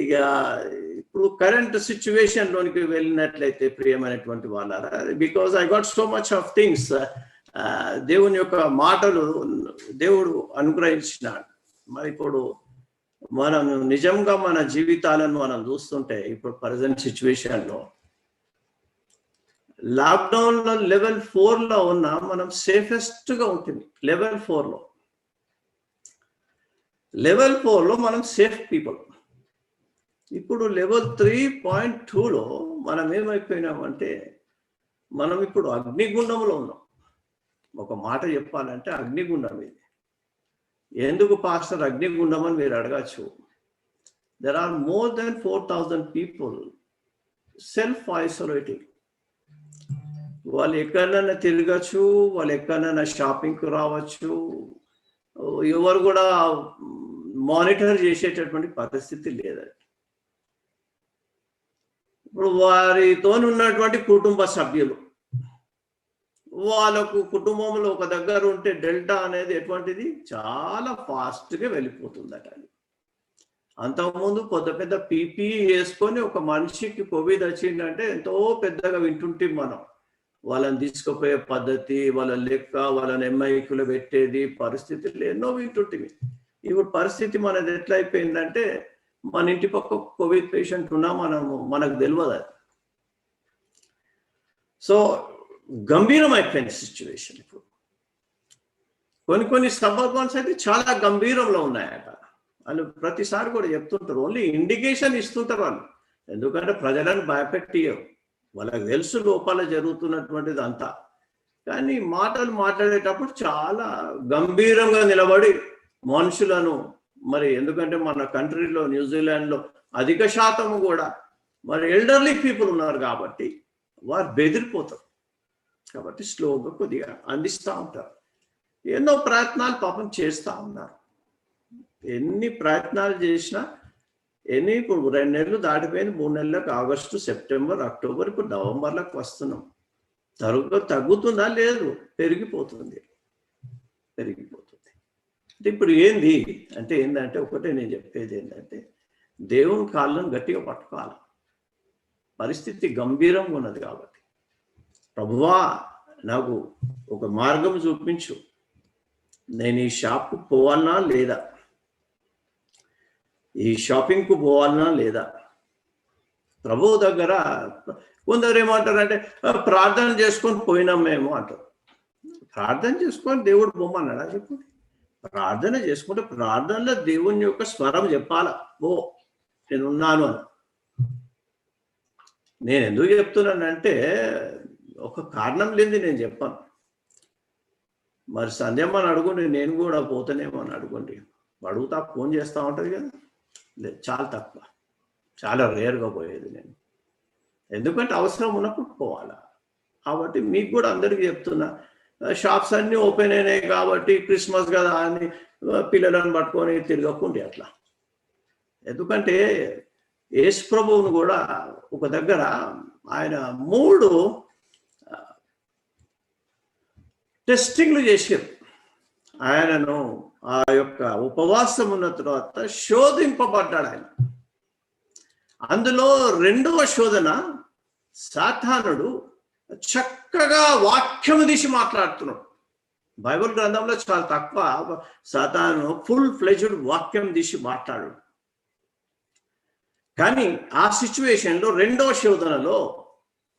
ఇక ఇప్పుడు current situation లోనికి వెళ్ళినట్లయితే ప్రియమైనటువంటి వాళ్ళారా, because I got so much of things, దేవుని యొక్క మాటలు దేవుడు అనుగ్రహించినాడు. మరి ఇప్పుడు మనం నిజంగా మన జీవితాలను మనం చూస్తుంటే ఇప్పుడు ప్రజెంట్ సిచ్యువేషన్ లో లాక్డౌన్ లో లెవెల్ 4 లో ఉన్న మనం సేఫెస్ట్ గా ఉంటుంది. లెవెల్ 4 లో మనం సేఫ్ పీపుల్. ఇప్పుడు లెవెల్ 3.2లో మనం ఏమైపోయినామంటే మనం ఇప్పుడు అగ్నిగుండంలో ఉన్నాం. ఒక మాట చెప్పాలంటే అగ్నిగుండం ఇది. ఎందుకు పాస్టర్ అగ్నిగుండం అని మీరు అడగచ్చు. There are more than 4,000 people self isolating. వాళ్ళు ఎక్కడైనా తిరగచ్చు, వాళ్ళు ఎక్కడైనా షాపింగ్కి రావచ్చు, ఎవరు కూడా మానిటర్ చేసేటటువంటి పరిస్థితి లేదండి. ఇప్పుడు వారితో ఉన్నటువంటి కుటుంబ సభ్యులు వాళ్ళకు కుటుంబంలో ఒక దగ్గర ఉంటే డెల్టా అనేది ఎటువంటిది చాలా ఫాస్ట్గా వెళ్ళిపోతుందట. అంతకుముందు పెద్ద పీపీఈ వేసుకొని ఒక మనిషికి కోవిడ్ వచ్చిందంటే ఎంతో పెద్దగా వింటుంటే మనం వాళ్ళని తీసుకుపోయే పద్ధతి, వాళ్ళ లెక్క, వాళ్ళని ఎంఐక్యూలో పెట్టేది పరిస్థితులు ఎన్నో వింటుంటివి. ఇప్పుడు పరిస్థితి మనది ఎట్లా అయిపోయిందంటే మన ఇంటి పక్క కోవిడ్ పేషెంట్ ఉన్నా మనకు తెలియదు అది. సో గంభీరమైపోయింది సిచ్యువేషన్. ఇప్పుడు కొన్ని సబర్బన్స్ అయితే చాలా గంభీరంలో ఉన్నాయట. వాళ్ళు ప్రతిసారి కూడా చెప్తుంటారు, ఓన్లీ ఇండికేషన్ ఇస్తుంటారు వాళ్ళు. ఎందుకంటే ప్రజలను భయపెట్టియరు, వాళ్ళకి తెలుసు లోపాల జరుగుతున్నటువంటిది అంతా. కానీ మాటలు మాట్లాడేటప్పుడు చాలా గంభీరంగా నిలబడి మనుషులను, మరి ఎందుకంటే మన కంట్రీలో న్యూజిలాండ్లో అధిక శాతం కూడా మరి ఎల్డర్లీ పీపుల్ ఉన్నారు కాబట్టి వారు బెదిరిపోతారు. కాబట్టి స్లోగా కొద్దిగా అందిస్తూ ఉంటారు. ఎన్నో ప్రయత్నాలు పాపం చేస్తూ ఉన్నారు. ఎన్ని ప్రయత్నాలు చేసినా ఇప్పుడు 2 నెలలు దాటిపోయింది, 3 నెలలకు ఆగస్టు, సెప్టెంబర్, అక్టోబర్, ఇప్పుడు నవంబర్లకు వస్తున్నాం. తగ్గుతుందా? లేదు, పెరిగిపోతుంది. అంటే ఇప్పుడు ఏంటంటే ఒకటే నేను చెప్పేది ఏంటంటే దేవుని కాళ్ళను గట్టిగా పట్టుకోవాలి. పరిస్థితి గంభీరంగా ఉన్నది కాబట్టి ప్రభువా నాకు ఒక మార్గం చూపించు, నేను ఈ షాప్కు పోవాలనా లేదా, ఈ షాపింగ్కు పోవాలనా లేదా. ప్రభువు దగ్గర కొందరు ఏమంటారంటే ప్రార్థన చేసుకొని పోయినాం మేము అంటారు. ప్రార్థన చేసుకొని దేవుడు బొమ్మన్నాడా? చెప్పండి. ప్రార్థన చేసుకుంటే ప్రార్థనలో దేవుని యొక్క స్వరం చెప్పాలా, ఓ నేనున్నాను అని. నేను ఎందుకు చెప్తున్నానంటే ఒక కారణం లేనిది నేను చెప్పాను. మరి సంధ్యమ్మని అడుగుండి, నేను కూడా పోతానేమో అని అడుగుండి. అడుగుతా, ఫోన్ చేస్తూ ఉంటుంది కదా. లేదు, చాలా తక్కువ, చాలా రేర్గా పోయేది నేను. ఎందుకంటే అవసరం ఉన్నప్పుడు పోవాలా. కాబట్టి మీకు కూడా అందరికీ చెప్తున్నా, షాప్స్ అన్నీ ఓపెన్ అయినాయి కాబట్టి క్రిస్మస్ కదా అని పిల్లలను పట్టుకొని తిరగకుండి అట్లా. ఎందుకంటే యేసు ప్రభువును కూడా ఒక దగ్గర ఆయన 3 టెస్టింగ్లు చేశారు. ఆయనను ఆ యొక్క ఉపవాసం ఉన్న తర్వాత శోధింపబడ్డాడు ఆయన. అందులో 2వ శోధన సాతానుడు చక్కగా వాక్యము తీసి మాట్లాడుతున్నాడు. బైబిల్ గ్రంథంలో చాలా తక్కువ సాతాను ఫుల్ ఫ్లెజ్డ్ వాక్యం తీసి మాట్లాడు. కానీ ఆ సిచ్యువేషన్లో 2వ శోధనలో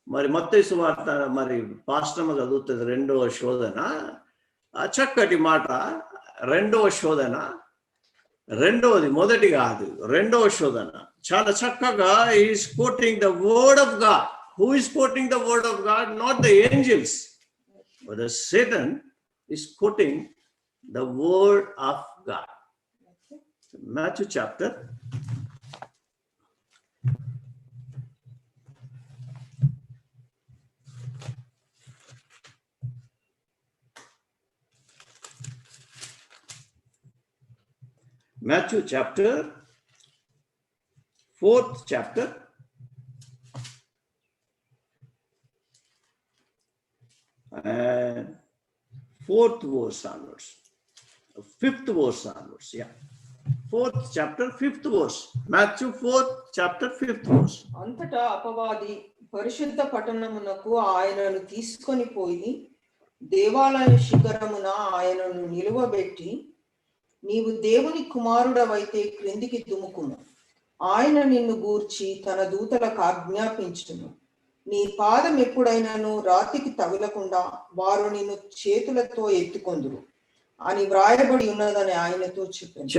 మరి మత్తయి సువార్త మరి పాస్టమ్మ చదువుతుంది 2వ శోధన, ఆ చక్కటి మాట. 2వ శోధన, రెండవది, మొదటి కాదు, 2వ శోధన చాలా చక్కగా is quoting the word of God. Who is quoting the word of God? Not the angels, but the Satan is quoting the word of God. Matthew chapter 4th chapter and 4th verse onwards, 5th verse onwards. Yeah, 4th chapter 5th verse, Matthew 4th chapter 5th verse. అంతటా అపవాది పరిశుద్ధ పట్టణమునకు ఆయనను తీసుకొని పోయి దేవాలయ శిఖరమున ఆయనను నిలువబెట్టి, నీవు దేవుని కుమారుడవైతే క్రిందికి దుముకుము, ఆయన నిన్ను గూర్చి తన దూతలకు ఆజ్ఞాపించును, నీ పాదం ఎప్పుడైనాను రాతికి తగులకుండా వారు నిన్ను చేతులతో ఎత్తుకొందురు అని వ్రాయబడి ఉన్నదని ఆయనతో చెప్పాను.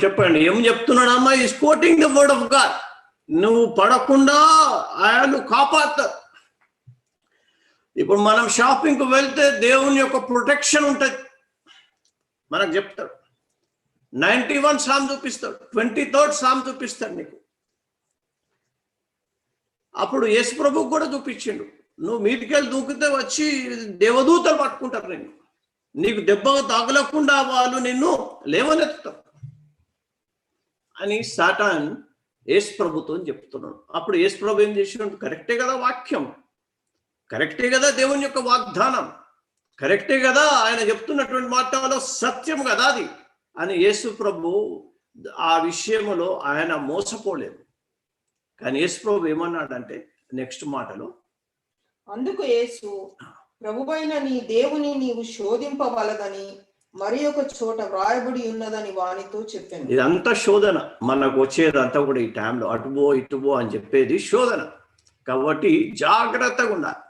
చెప్పండి ఏం చెప్తున్నాడమ్మా? Is quoting the word of God. నువ్వు పడకుండా ఆయన కాపాడతారు. ఇప్పుడు మనం షాపింగ్కి వెళ్తే దేవుని యొక్క ప్రొటెక్షన్ ఉంటుంది, మనకు చెప్తాడు. 91 సామ్ చూపిస్తాడు, 23rd సామ్ చూపిస్తాడు నీకు. అప్పుడు యేసు ప్రభుకు కూడా చూపించిండు, నువ్వు మీదికెళ్ళి దూకితే వచ్చి దేవదూతలు పట్టుకుంటారు నిన్ను, నీకు దెబ్బ తగలకుండా వాళ్ళు నిన్ను లేవనెత్తుతారు అని సాతాన్ యేసు ప్రభుతో చెప్తున్నాడు. అప్పుడు యేసు ప్రభు ఏం చేసినాడు? కరెక్టే కదా వాక్యం, కరెక్టే కదా దేవుని యొక్క వాగ్దానం, కరెక్టే కదా ఆయన చెప్తున్నటువంటి మాటలో సత్యం కదా అది అని యేసు ప్రభు ఆ విషయంలో ఆయన మోసపోలేదు. కానీ యేసు ప్రభు ఏమన్నాడంటే నెక్స్ట్ మాటలో, అందుకు యేసు, ప్రభువైన నీ దేవుని నీవు శోధింపవలదని మరి ఒక చోట వ్రాయబడి ఉన్నదని వానితో చెప్పాను. ఇదంతా శోధన, మనకు వచ్చేదంతా కూడా ఈ టైంలో అటుబో ఇటుబో అని చెప్పేది శోధన. కాబట్టి జాగ్రత్తగా ఉండాలి.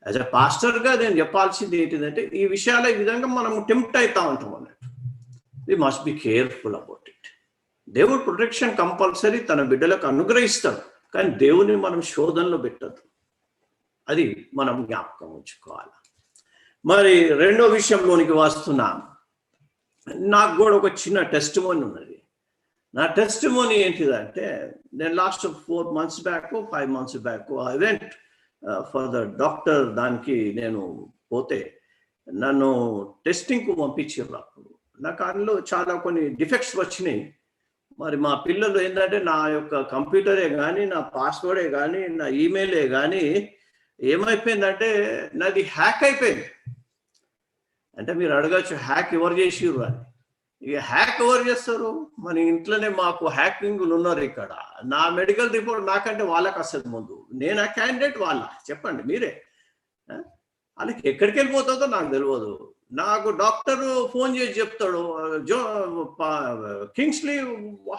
యాజ్ ఎ పాస్టర్గా నేను చెప్పాల్సింది ఏంటిదంటే, ఈ విషయాలు ఈ విధంగా మనం టెంప్ట్ అవుతా ఉంటాం అన్నట్టు. We must be careful about it. దేవుడు ప్రొటెక్షన్ కంపల్సరీ తన బిడ్డలకు అనుగ్రహిస్తాడు, కానీ దేవుని మనం శోధనలో పెట్టద్దు. అది మనం జ్ఞాపకం ఉంచుకోవాలి. మరి రెండో విషయంలోనికి వస్తున్నాం. నాకు కూడా ఒక చిన్న టెస్టిమోనీ ఉన్నది. నా టెస్టిమోనీ ఏంటిదంటే, నేను last 4 months back 5 months back I went for the doctor. దానికి నేను పోతే నన్ను టెస్టింగ్కు పంపించారు. అప్పుడు నాకు అందులో చాలా కొన్ని డిఫెక్ట్స్ వచ్చినాయి. మరి మా పిల్లలు ఏంటంటే, నా యొక్క కంప్యూటరే కానీ, నా పాస్వర్డే కానీ, నా ఈమెయిలే కానీ ఏమైపోయిందంటే నాది హ్యాక్ అయిపోయింది. అంటే మీరు అడగచ్చు, హ్యాక్ ఎవరు చేసిర్రు అని. ఇక హ్యాక్ ఎవరు చేస్తారు? మన ఇంట్లోనే మాకు హ్యాకింగ్లు ఉన్నారు ఇక్కడ. నా మెడికల్ రిపోర్ట్ నాకంటే వాళ్ళకి వస్తుంది ముందు. నేను ఆ క్యాండిడేట్, వాళ్ళ చెప్పండి మీరే. వాళ్ళకి ఎక్కడికి వెళ్ళిపోతుందో నాకు తెలియదు. నాకు డాక్టర్ ఫోన్ చేసి చెప్తాడు, Kingsley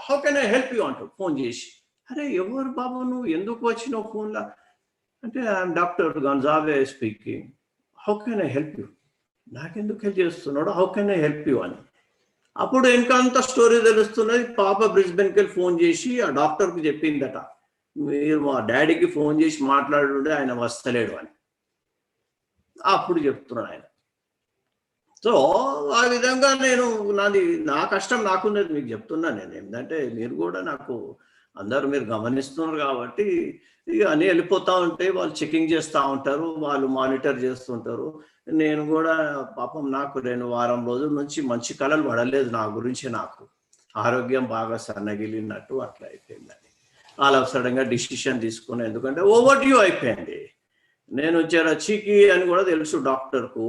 how can I help you అంటాడు ఫోన్ చేసి. అరే ఎవరు బాబు నువ్వు, ఎందుకు వచ్చినావు ఫోన్లో అంటే, ఐఎమ్ డాక్టర్ గన్జావే speaking, how can I help you. నాకెందుకు హెల్ప్ చేస్తున్నాడు, how can I help you అని. అప్పుడు ఇంకా అంత స్టోరీ తెలుస్తున్నది. పాప బ్రిస్బెన్కి వెళ్ళి ఫోన్ చేసి ఆ డాక్టర్కి చెప్పిందట, మీరు మా డాడీకి ఫోన్ చేసి మాట్లాడుండే ఆయన వస్తలేడు అని. అప్పుడు చెప్తున్నాడు ఆయన. సో ఆ విధంగా నేను నా కష్టం నాకున్నది మీకు చెప్తున్నా. నేను ఏంటంటే, మీరు కూడా నాకు అందరూ మీరు గమనిస్తున్నారు కాబట్టి ఇక అన్నీ వెళ్ళిపోతూ ఉంటాయి. వాళ్ళు చెకింగ్ చేస్తూ ఉంటారు, వాళ్ళు మానిటర్ చేస్తుంటారు. నేను కూడా పాపం నాకు 2 వారం రోజుల నుంచి మంచి కళలు పడలేదు నా గురించి. నాకు ఆరోగ్యం బాగా సన్నగిలినట్టు అట్లా అయిపోయిందని ఆల్ ఆఫ్ సడన్గా డిసిషన్ తీసుకున్నాను. ఎందుకంటే ఓవర్ డ్యూ అయిపోయింది. నేను చీకి అని కూడా తెలుసు డాక్టర్కు.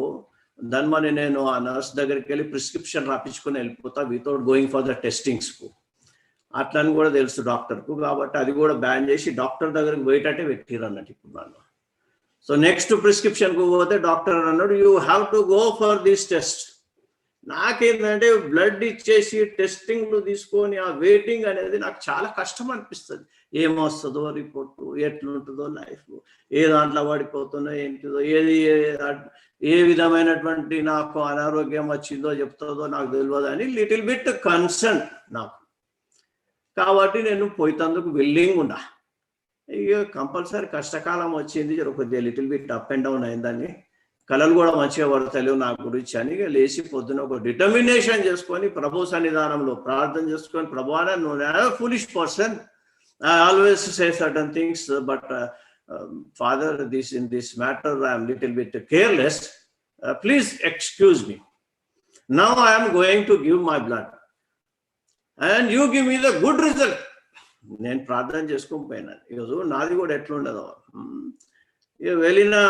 దాని మరి నేను ఆ నర్స్ దగ్గరికి వెళ్ళి ప్రిస్క్రిప్షన్ రాపించుకొని వెళ్ళిపోతా వితౌట్ గోయింగ్ ఫర్ ద టెస్టింగ్స్కు. అట్లని కూడా తెలుసు డాక్టర్కు. కాబట్టి అది కూడా బ్యాన్ చేసి డాక్టర్ దగ్గరికి పోయేటట్టే పెట్టిరు అన్నట్టు ఇప్పుడు నన్ను. సో నెక్స్ట్ ప్రిస్క్రిప్షన్కు పోతే డాక్టర్ అన్నాడు, you have to go for this test. నాకేంటంటే బ్లడ్ ఇచ్చేసి టెస్టింగ్లు తీసుకొని ఆ వెయిటింగ్ అనేది నాకు చాలా కష్టం అనిపిస్తుంది. ఏమొస్తుందో రిపోర్టు, ఎట్లుంటుందో లైఫ్, ఏ దాంట్లో పడిపోతుందో ఏంటిదో, ఏ విధమైనటువంటి నాకు అనారోగ్యం వచ్చిందో చెప్తుందో నాకు తెలియదు అని లిటిల్ బిట్ కన్సర్న్ నాకు. కాబట్టి నేను పోయేందుకు విల్లింగ్ ఉన్నా. ఇక కంపల్సరీ కష్టకాలం వచ్చింది, కొద్దిగా little bit up and down అయిందని. కళలు కూడా మంచిగా పడతలేవు నా గురించి అని లేచి పొద్దున ఒక డిటర్మినేషన్ చేసుకొని ప్రభు సన్నిధానంలో ప్రార్థన చేసుకొని, ప్రభు నువ్వు foolish person, I always say certain things but father in this matter I'm little bit careless, please excuse me. Now I'm going to give my blood and you give me the good result. నేను ప్రార్థన చేసుకొని పోయినాను. ఈరోజు నాది కూడా ఎట్లుండదో, ఇక వెళ్ళినా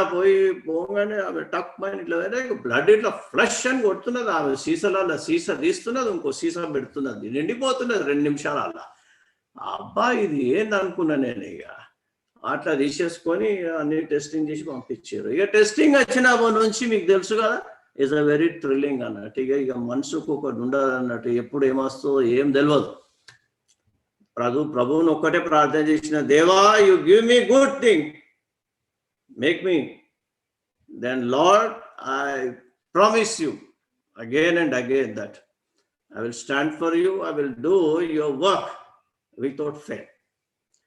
పోగానే ఆమె టక్ మైండ్ ఇట్లా బ్లడ్ ఇట్లా ఫ్లష్ అని కొడుతున్నది. ఆమె సీసాలలో సీసా తీస్తున్నది, ఇంకో సీసా పెడుతున్నది, నిండిపోతున్నది 2 నిమిషాల. అబ్బా ఇది ఏందనుకున్నా నేను. ఇక అట్లా తీసేసుకొని అన్ని టెస్టింగ్ చేసి పంపించారు. ఇక టెస్టింగ్ వచ్చిన నుంచి మీకు తెలుసు కదా, ఇట్స్ అ వెరీ థ్రిల్లింగ్ అన్నట్టు. ఇక మనసుకు ఒకటి ఉండదు అన్నట్టు, ఎప్పుడు ఏమొస్తుందో ఏం తెలియదు. ప్రభువుని ఒక్కటే ప్రార్థన చేసిన, దేవా you give me good thing, make me, then Lord I promise you again and again that I will stand for you, I will do your work without fail.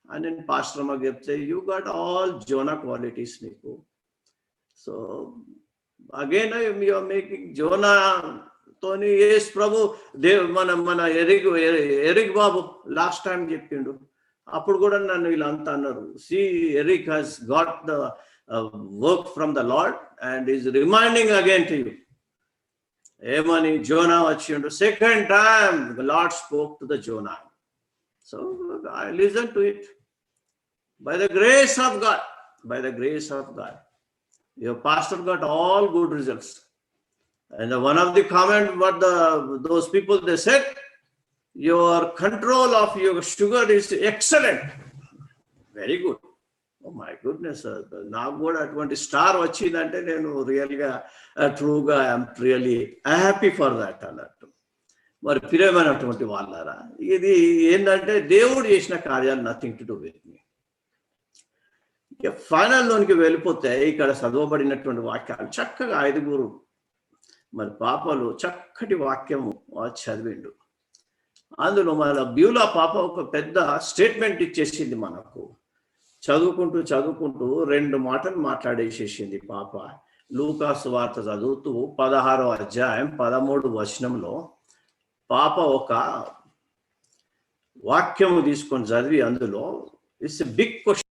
And then Pastor Mageb say, you got all Jonah qualities, Niku. So again you are making Jonah తోని యేసు ప్రభు మన Eric బాబు last time చెప్పిండు, అప్పుడు కూడా నన్ను వీళ్ళంతా అన్నారు, see Eric has got the work from the Lord and is reminding again to you. ఏమని జోనా వచ్చిండు, second time the Lord spoke to the Jonah. So I listen to it by the grace of God. By the grace of God, your pastor got all good results. And one of the comment what those people they said, your control of your sugar is excellent. Very good. Oh my goodness, నాకు కూడా అటువంటి star వచ్చిందంటే నేను రియల్గా ట్రూగా I'm really happy for that అన్నట్టు. మరి ప్రియమైనటువంటి వాళ్ళారా, ఇది ఏంటంటే దేవుడు చేసిన కార్యాలు, nothing to do with me. ఇక ఫైనల్లోనికి వెళ్ళిపోతే ఇక్కడ చదవబడినటువంటి వాక్యాలు చక్కగా 5 మరి పాపలు చక్కటి వాక్యము చదివిండు. అందులో మన బ్యూలా పాప ఒక పెద్ద స్టేట్మెంట్ ఇచ్చేసింది మనకు. చదువుకుంటూ 2 మాటలు మాట్లాడేసేసింది పాప. లూకాసు వార్త చదువుతూ 16వ అధ్యాయం 13వ వచనంలో పాప ఒక వాక్యము తీసుకొని చదివి, అందులో it's a big question.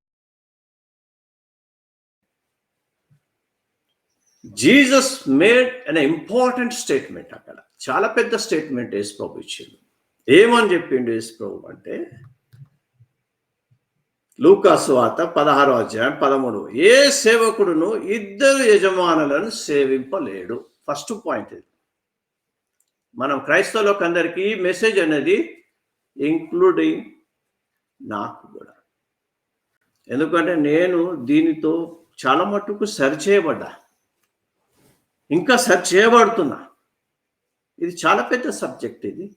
Jesus made an important statement. అక్కడ చాలా పెద్ద స్టేట్మెంట్ యేసు ప్రభు ఇచ్చిండు. ఏమని చెప్పిండు యేసు ప్రభు అంటే, లూకాసు వార్త 16వ అధ్యాయం 13, ఏ సేవకుడును 2 యజమానులను సేవింపలేడు. ఫస్ట్ పాయింట్ ఇది. మనం క్రైస్తవులకు అందరికీ మెసేజ్ అనేది ఇంక్లూడింగ్ నాకు కూడా. ఎందుకంటే నేను దీనితో చాలా మట్టుకు సెర్చ్ చేయబడ్డా, ఇంకా సెర్చ్ చేయబడుతున్నా. ఇది చాలా పెద్ద సబ్జెక్ట్ ఇది.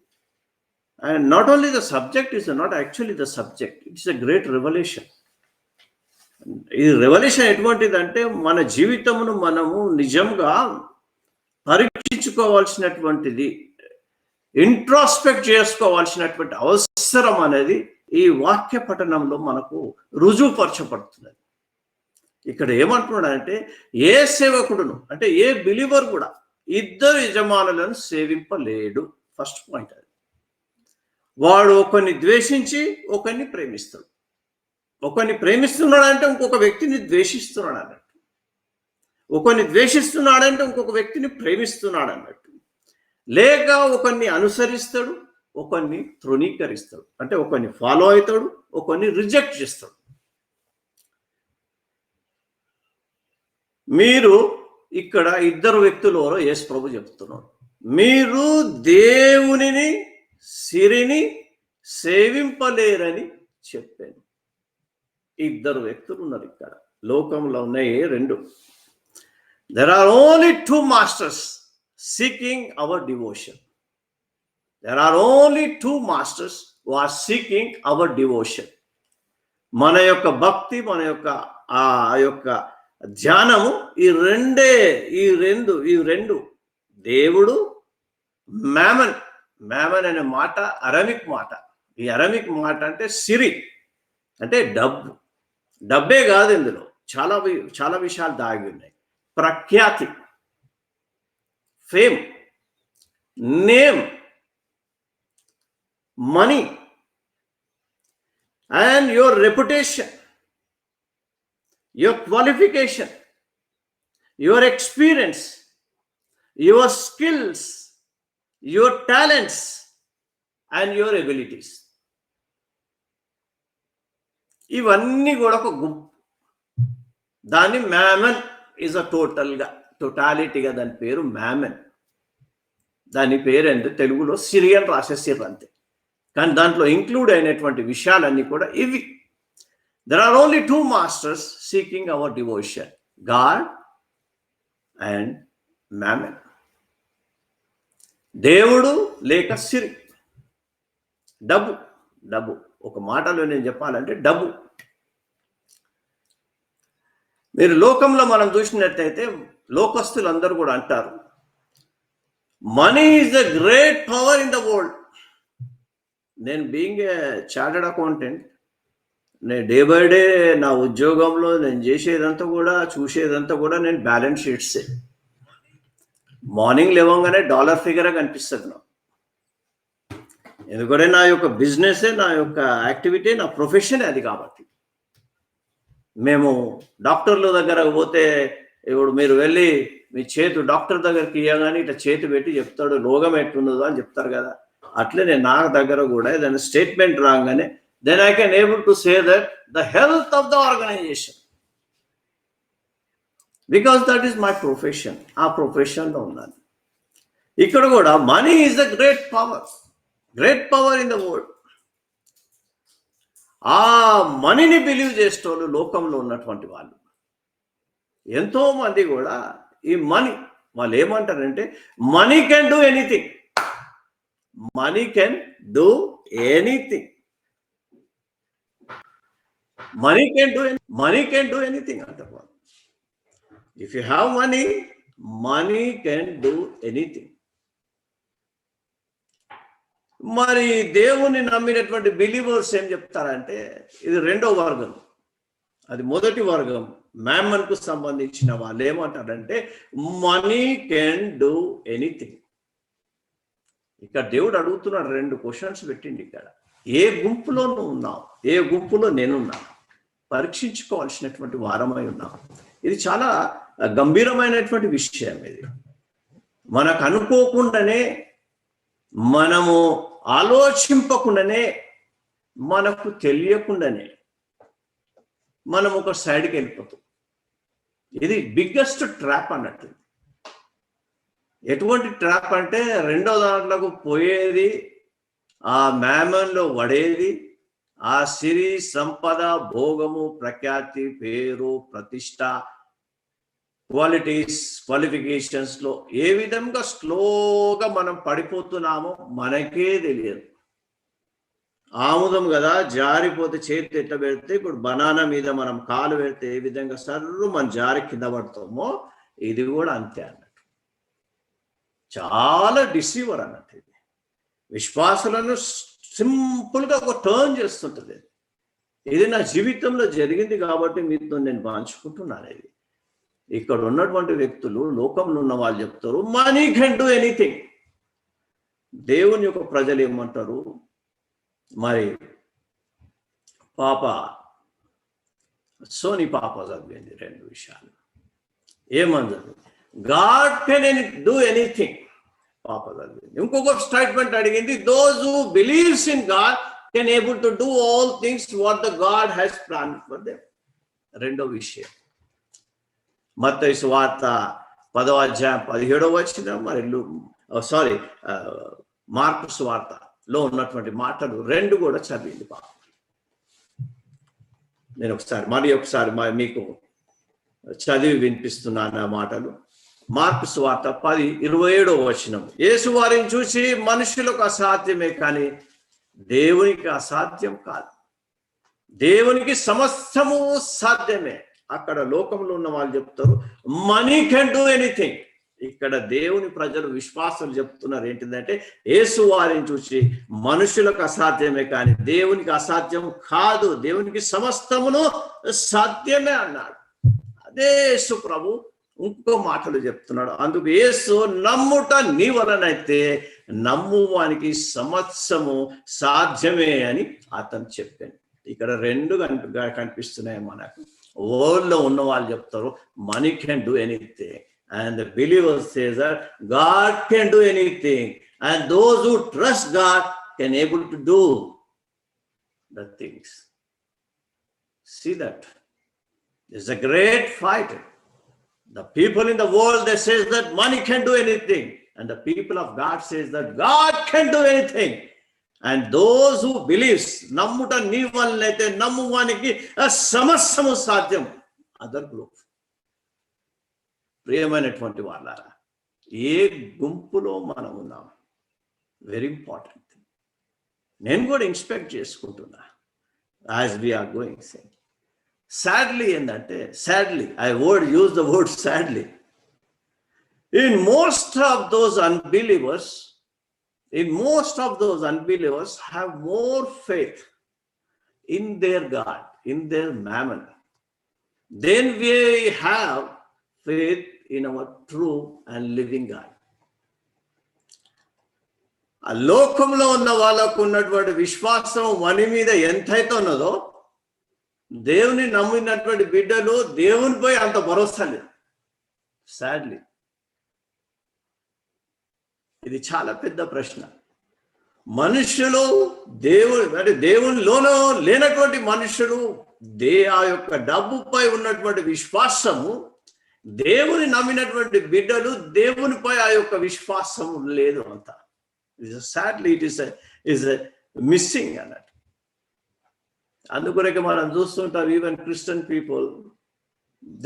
And not only the subject is not actually the subject, it's a great revelation. ఈ రెవల్యూషన్ ఎటువంటిదంటే, మన జీవితమును మనము నిజంగా పరీక్షించుకోవాల్సినటువంటిది, ఇంట్రాస్పెక్ట్ చేసుకోవాల్సినటువంటి అవసరం అనేది ఈ వాక్య పఠనంలో మనకు రుజువుపరచబడుతున్నది. ఇక్కడ ఏమంటున్నాడంటే, ఏ సేవకుడును అంటే ఏ బిలీవర్ కూడా 2 యజమానులను సేవింపలేడు. ఫస్ట్ పాయింట్ అది. వాడు ఒకరిని ద్వేషించి ఒకరిని ప్రేమిస్తాడు. ఒకరిని ప్రేమిస్తున్నాడంటే ఇంకొక వ్యక్తిని ద్వేషిస్తున్నాడు అన్నట్టు. ఒకరిని ద్వేషిస్తున్నాడంటే ఇంకొక వ్యక్తిని ప్రేమిస్తున్నాడు అన్నట్టు. లేక ఒకరిని అనుసరిస్తాడు, ఒకరిని తృణీకరిస్తాడు. అంటే ఒకరిని ఫాలో అవుతాడు, ఒకరిని రిజెక్ట్ చేస్తాడు. మీరు ఇక్కడ 2 వ్యక్తులు యేసు ప్రభు చెప్తున్నాడు, మీరు దేవునిని సిరిని సేవింపలేరని చెప్పాను. 2 వ్యక్తులు ఉన్నారు ఇక్కడ. లోకంలో ఉన్నాయి 2. There are only 2 masters seeking our devotion. There are only 2 masters who are seeking our devotion. మన యొక్క భక్తి, మన యొక్క ఆ యొక్క ధ్యానము ఈ రెండు దేవుడు, మ్యామన్. మ్యామన్ అనే మాట అరమిక్ మాట. ఈ అరమిక్ మాట అంటే సిరి, అంటే డబ్బు. డబ్బే కాదు, ఇందులో చాలా విషయాలు దాగి ఉన్నాయి. ప్రఖ్యాతి, fame, name, money and your reputation, your qualification, your experience, your skills, your talents and your abilities. ఇవన్నీ కూడా ఒక గుంపు. దాన్ని మ్యామన్ ఈజ్ అ టోటాలిటీగా దాని పేరు మ్యామన్. దాని పేరు అంటే తెలుగులో సిరియల్ రాసేసారు అంతే. కానీ దాంట్లో ఇంక్లూడ్ అయినటువంటి విషయాలన్నీ కూడా ఇవి. There are only 2 masters seeking our devotion, God and mammon. దేవుడు లేక సిరి, డబ్బు. ఒక మాటలో నేను చెప్పాలంటే డబ్బు. మీరు లోకంలో మనం చూసినట్టయితే లోకస్తులందరూ కూడా అంటారు, money is the great power in the world. నేను బీయింగ్ ఏ చార్టర్డ్ అకౌంటెంట్, నేను డే బై డే నా ఉద్యోగంలో నేను చేసేదంతా కూడా చూసేదంతా కూడా నేను బ్యాలెన్స్ షీట్సే. మార్నింగ్ లేవగానే డాలర్ ఫిగర్ కనిపిస్తుంది నాకు. ఎందుకంటే నా యొక్క బిజినెస్, నా యొక్క యాక్టివిటీ, నా ప్రొఫెషన్ అది. కాబట్టి మేము డాక్టర్ల దగ్గర పోతే, ఇప్పుడు మీరు వెళ్ళి మీ చేతు డాక్టర్ దగ్గరికి ఇవ్వగానే ఇట్లా చేతి పెట్టి చెప్తాడు రోగం ఎట్లున్నదో అని చెప్తారు కదా. అట్లే నేను నా దగ్గర కూడా ఏదైనా స్టేట్మెంట్ రాగానే then I can able to say that the health of the organisation, because that is my profession. ఆ ప్రొఫెషన్లో ఉన్నాను. ఇక్కడ కూడా money is the great power in the world. ఆ మనీని బిలీవ్ చేసేటోళ్ళు లోకంలో ఉన్నటువంటి వాళ్ళు ఎంతో మంది కూడా ఈ మనీ, వాళ్ళు ఏమంటారంటే money can do anything, money can do anything, money can do anything అంటారు. If you have money can do anything. మరి దేవుని నమ్మినటువంటి బిలీవర్స్ ఏం చెప్తారంటే ఇది రెండో వర్గం. అది మొదటి వర్గం మ్యామన్ కు సంబంధించిన వాళ్ళు ఏమంటారంటే మనీ కెన్ డూ ఎనీథింగ్. ఇక్కడ దేవుడు అడుగుతున్నాడు, 2 క్వశ్చన్స్ పెట్టిండి. ఇక్కడ ఏ గుంపులో నువ్వు ఉన్నావు, ఏ గుంపులో నేనున్నాను, పరీక్షించుకోవాల్సినటువంటి వారమై ఉన్నావు. ఇది చాలా గంభీరమైనటువంటి విషయం. ఇది మనకు అనుకోకుండానే, మనము ఆలోచింపకుండానే, మనకు తెలియకుండానే మనం ఒక సైడ్కి వెళ్ళిపోతాం. ఇది బిగ్గెస్ట్ ట్రాప్ అన్నట్టు. ఎటువంటి ట్రాప్ అంటే రెండో దాంట్లోకి పోయేది, ఆ మ్యామన్లో పడేది, ఆ సిరి, సంపద, భోగము, ప్రఖ్యాతి, పేరు, ప్రతిష్ట, క్వాలిఫికేషన్స్ లో ఏ విధంగా స్లోగా మనం పడిపోతున్నామో మనకే తెలియదు. ఆముదం కదా, జారిపోతే చేతి ఎట్లా పెడితే, ఇప్పుడు బనానా మీద మనం కాలు పెడితే ఏ విధంగా సర్రు మనం జారి కింద పడతామో ఇది కూడా అంతే అన్నట్టు. చాలా డిసీవర్ అన్నట్టు. ఇది విశ్వాసులను సింపుల్గా ఒక టర్న్ చేస్తుంటుంది. ఇది నా జీవితంలో జరిగింది కాబట్టి మీతో నేను పంచుకుంటున్నాను. ఇది ఇక్కడ ఉన్నటువంటి వ్యక్తులు, లోకంలో ఉన్న వాళ్ళు చెప్తారు మనీ కెన్ డూ ఎనీథింగ్. దేవుని యొక్క ప్రజలు ఏమంటారు, మరి సోని పాప చదివింది 2 విషయాలు. ఏమని చదివింది? God can do anything. పాప చదివింది. ఇంకొక స్టేట్మెంట్ అడిగింది, those who believes in God can able to do all things what the God has plan for them. రెండో విషయం మత్తయి సువార్త 10వ అధ్యాయం 17వ వచనం, మరి మార్కు సువార్తలో ఉన్నటువంటి మాటలు 2 కూడా చదివింది పాప. నేను ఒకసారి మీకు చదివి వినిపిస్తున్నాను ఆ మాటలు. మార్కు సువార్త 10:27వ వచనం. యేసు వారిని చూసి, మనుషులకు అసాధ్యమే కానీ దేవునికి అసాధ్యం కాదు, దేవునికి సమస్తము సాధ్యమే. అక్కడ లోకంలో ఉన్న వాళ్ళు చెప్తారు మనీ కెన్ డూ ఎనీథింగ్. ఇక్కడ దేవుని ప్రజలు, విశ్వాసులు చెప్తున్నారు ఏంటిదంటే యేసు వారిని చూసి మనుషులకు అసాధ్యమే కానీ దేవునికి అసాధ్యం కాదు, దేవునికి సమస్తమును సాధ్యమే అన్నాడు. అదే యేసు ప్రభు ఇంకో మాటలు చెప్తున్నాడు. అందుకు యేసు, నమ్ముట నీ వలనైతే నమ్మువానికి సమస్తము సాధ్యమే అని అతను చెప్పాను. ఇక్కడ 2 కనిపిస్తున్నాయి మనకు. వరల్డ్ లో ఉన్న వాళ్ళు చెప్తారు money can do anything, and the believers says that God can do anything, and those who trust God can able to do the things. See that It's a great fight. The people in the world, they says that money can do anything. And the people of God says that God can do anything. And those who believes, నమ్ముట నీ వల్లైతే నమ్మువానికి సమస్తము సాధ్యం. Other group. ప్రియమైనటువంటి వాళ్ళారా, ఏ గుంపులో మనం ఉన్నాం? Very important. నేను కూడా ఇన్స్పెక్ట్ చేసుకుంటున్నా as we are going. Sadly ఏంటంటే, sadly I use the word sadly, in most of those unbelievers have more faith in their God, in their mammon, than we have faith in our true and living God. ఆ లోకంలో ఉన్న వాళ్ళకు ఉన్నటువంటి విశ్వాసం మని మీద ఎంతైతే ఉన్నదో, దేవుని నమ్మినటువంటి బిడ్డలు దేవునిపై అంత భరోసా లేదు. సాడ్లీ ఇది చాలా పెద్ద ప్రశ్న. మనుషులు దేవునిలోనూ లేనటువంటి మనుషులు ఆ యొక్క డబ్బుపై ఉన్నటువంటి విశ్వాసము, దేవుని నమ్మినటువంటి బిడ్డలు దేవునిపై ఆ యొక్క విశ్వాసం లేదు. అంత సాడ్లీ ఇట్ ఈస్ మిస్సింగ్ అన్నట్టు. అందుకొరకే మనం చూస్తుంటాం, ఈవెన్ క్రిస్టియన్ పీపుల్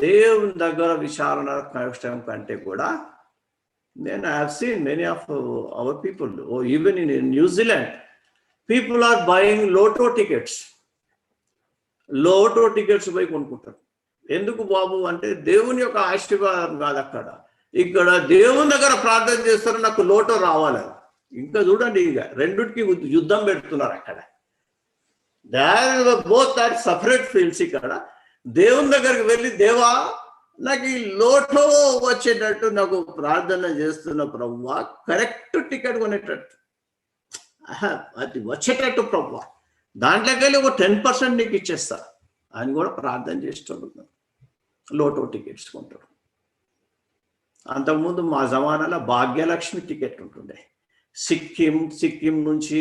దేవుని దగ్గర విచారణ కష్టం కంటే కూడా, then I have seen many of our people, or even in New Zealand, people are buying lotto tickets. Lotto tickets పోయి కొనుక్కుంటారు. ఎందుకు బాబు అంటే, దేవుని యొక్క ఆశీర్వాదం కాదు అక్కడ. ఇక్కడ దేవుని దగ్గర ప్రార్థన చేస్తారు, నాకు లోటో రావాలి. ఇంకా చూడండి, ఇక రెండుకి యుద్ధం పెడుతున్నారు అక్కడ. Both are separate fields. ఇక్కడ దేవుని దగ్గరికి వెళ్ళి, దేవా నాకు ఈ లోటో వచ్చేటట్టు నాకు ప్రార్థన చేస్తున్న ప్రభువా, కరెక్ట్ టికెట్ కొనేటట్టు, అది వచ్చేటట్టు ప్రభువా, దాంట్లోకి వెళ్ళి ఒక 10% నీకు ఇచ్చేస్తా అని కూడా ప్రార్థన చేస్తుంటారు. లోటో టికెట్స్ కొంటారు. అంతకుముందు మా జమానాలో భాగ్యలక్ష్మి టికెట్ ఉంటుండే. సిక్కిం నుంచి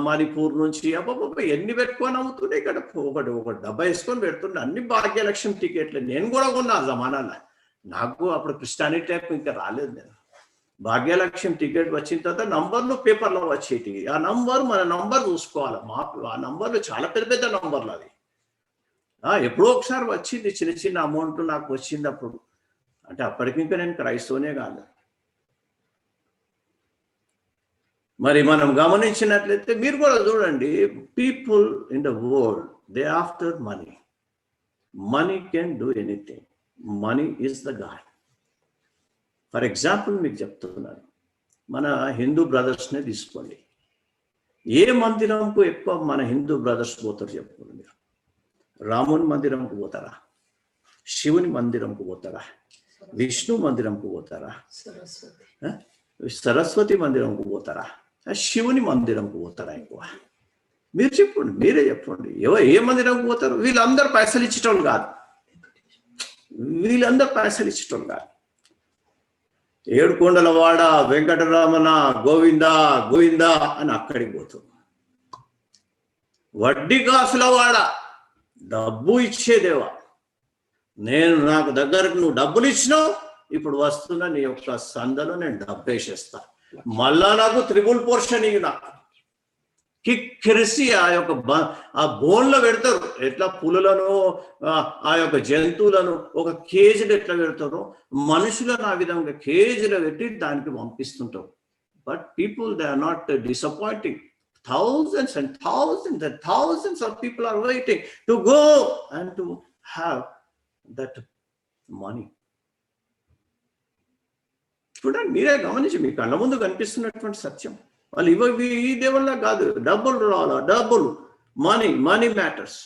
మణిపూర్ నుంచి అబ్బాబా ఎన్ని పెట్టుకొని అమ్ముతుండే. ఇక్కడ ఒక డబ్బా వేసుకొని పెడుతుండే, అన్ని భాగ్యలక్ష్మి టికెట్లు. నేను కూడా కొన్నా ఆ జమానాలో. నాకు అప్పుడు క్రిస్టియానిటీ ఇంకా రాలేదు. నేను భాగ్యలక్ష్మి టికెట్ వచ్చిన తర్వాత నంబర్లు పేపర్లో వచ్చేటి. ఆ నంబర్ మన నంబర్ చూసుకోవాలి. మాకు ఆ నంబర్లు చాలా పెద్ద పెద్ద నంబర్లు. అది ఎప్పుడో ఒకసారి వచ్చింది, చిన్న చిన్న అమౌంట్ నాకు వచ్చింది అప్పుడు. అంటే అప్పటికి ఇంకా నేను క్రైస్తవునే కాదు. మరి మనం గమనించినట్లయితే మీరు కూడా చూడండి, people in the world they after money. Money can do anything. Money is the God. For example మీకు చెప్తున్నాను, మన హిందూ బ్రదర్స్నే తీసుకోండి. ఏ మందిరంకు ఎక్కువ మన హిందూ బ్రదర్స్ పోతారు చెప్పుకోండి మీరు? రాముని మందిరంకు పోతారా? శివుని మందిరంకు పోతారా? విష్ణు మందిరంకు పోతారా? సరస్వతి మందిరంకు పోతారా? శివుని మందిరంకు పోతారా ఎక్కువ? మీరు చెప్పండి, మీరే చెప్పండి. ఏ మందిరంకు పోతారు? వీళ్ళందరూ పైసలు ఇచ్చేటోళ్ళు కాదు. ఏడుకొండలవాడ వెంకటరమణ గోవిందా గోవిందా అని అక్కడికి పోతారు. వడ్డీ కాసుల వాడ డబ్బు ఇచ్చేదేవా, నాకు దగ్గరకు నువ్వు డబ్బులు ఇచ్చినావు, ఇప్పుడు వస్తున్నా నీ యొక్క సందలో నేను డబ్బు వేసేస్తా, మళ్ళా నాకు 3 పోర్షన్ ఇవి నాకు కిక్కిరిసి ఆ బోన్లో పెడతారు. ఎట్లా పులులను ఆ యొక్క జంతువులను ఒక కేజీలో ఎట్లా పెడతారో మనుషులను ఆ విధంగా కేజీలో పెట్టి దానికి పంపిస్తుంటారు. But people they are not disappointing. Thousands and thousands and thousands of people are waiting to go and to have that money. చూడండి, మీరే గమనించి మీ కళ్ళ ముందు కనిపిస్తున్నటువంటి సత్యం. వాళ్ళు ఈ దేవుళ్ళ కాదు, డబ్బులు రావాలా, డబ్బులు, మనీ మ్యాటర్స్.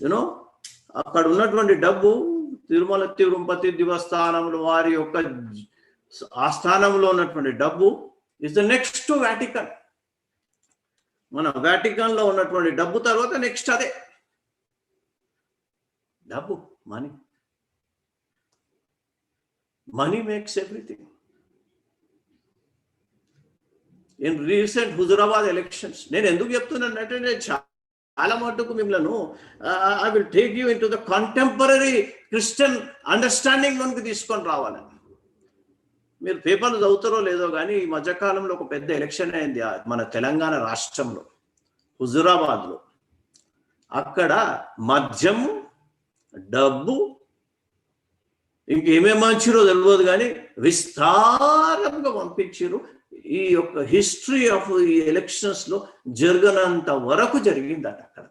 యూనో, అక్కడ ఉన్నటువంటి డబ్బు తిరుమల తిరుపతి దేవస్థానంలో వారి యొక్క ఆస్థానంలో ఉన్నటువంటి డబ్బు is the next to Vatican. మన వాటికన్ లో ఉన్నటువంటి డబ్బు తర్వాత నెక్స్ట్ అదే డబ్బు. Money makes everything. In recent Huzurabad elections నేను ఎందుకు చెప్తున్నానంటే, నేను చాలా మటుకు మిమ్మల్ని I will take you in to the contemporary Christian understanding లోనికి తీసుకొని రావాలని. మీరు పేపర్లు చదువుతారో లేదో కానీ ఈ మధ్యకాలంలో ఒక పెద్ద ఎలక్షన్ అయింది మన తెలంగాణ రాష్ట్రంలో, హుజురాబాద్లో. అక్కడ మద్యము, డబ్బు, ఇంకేమేమి మంచిరో తెలియదు కానీ విస్తారంగా పంపించారు. ఈ యొక్క హిస్టరీ ఆఫ్ ఈ ఎలక్షన్స్ లో జరగనంత వరకు జరిగిందట. అక్కడ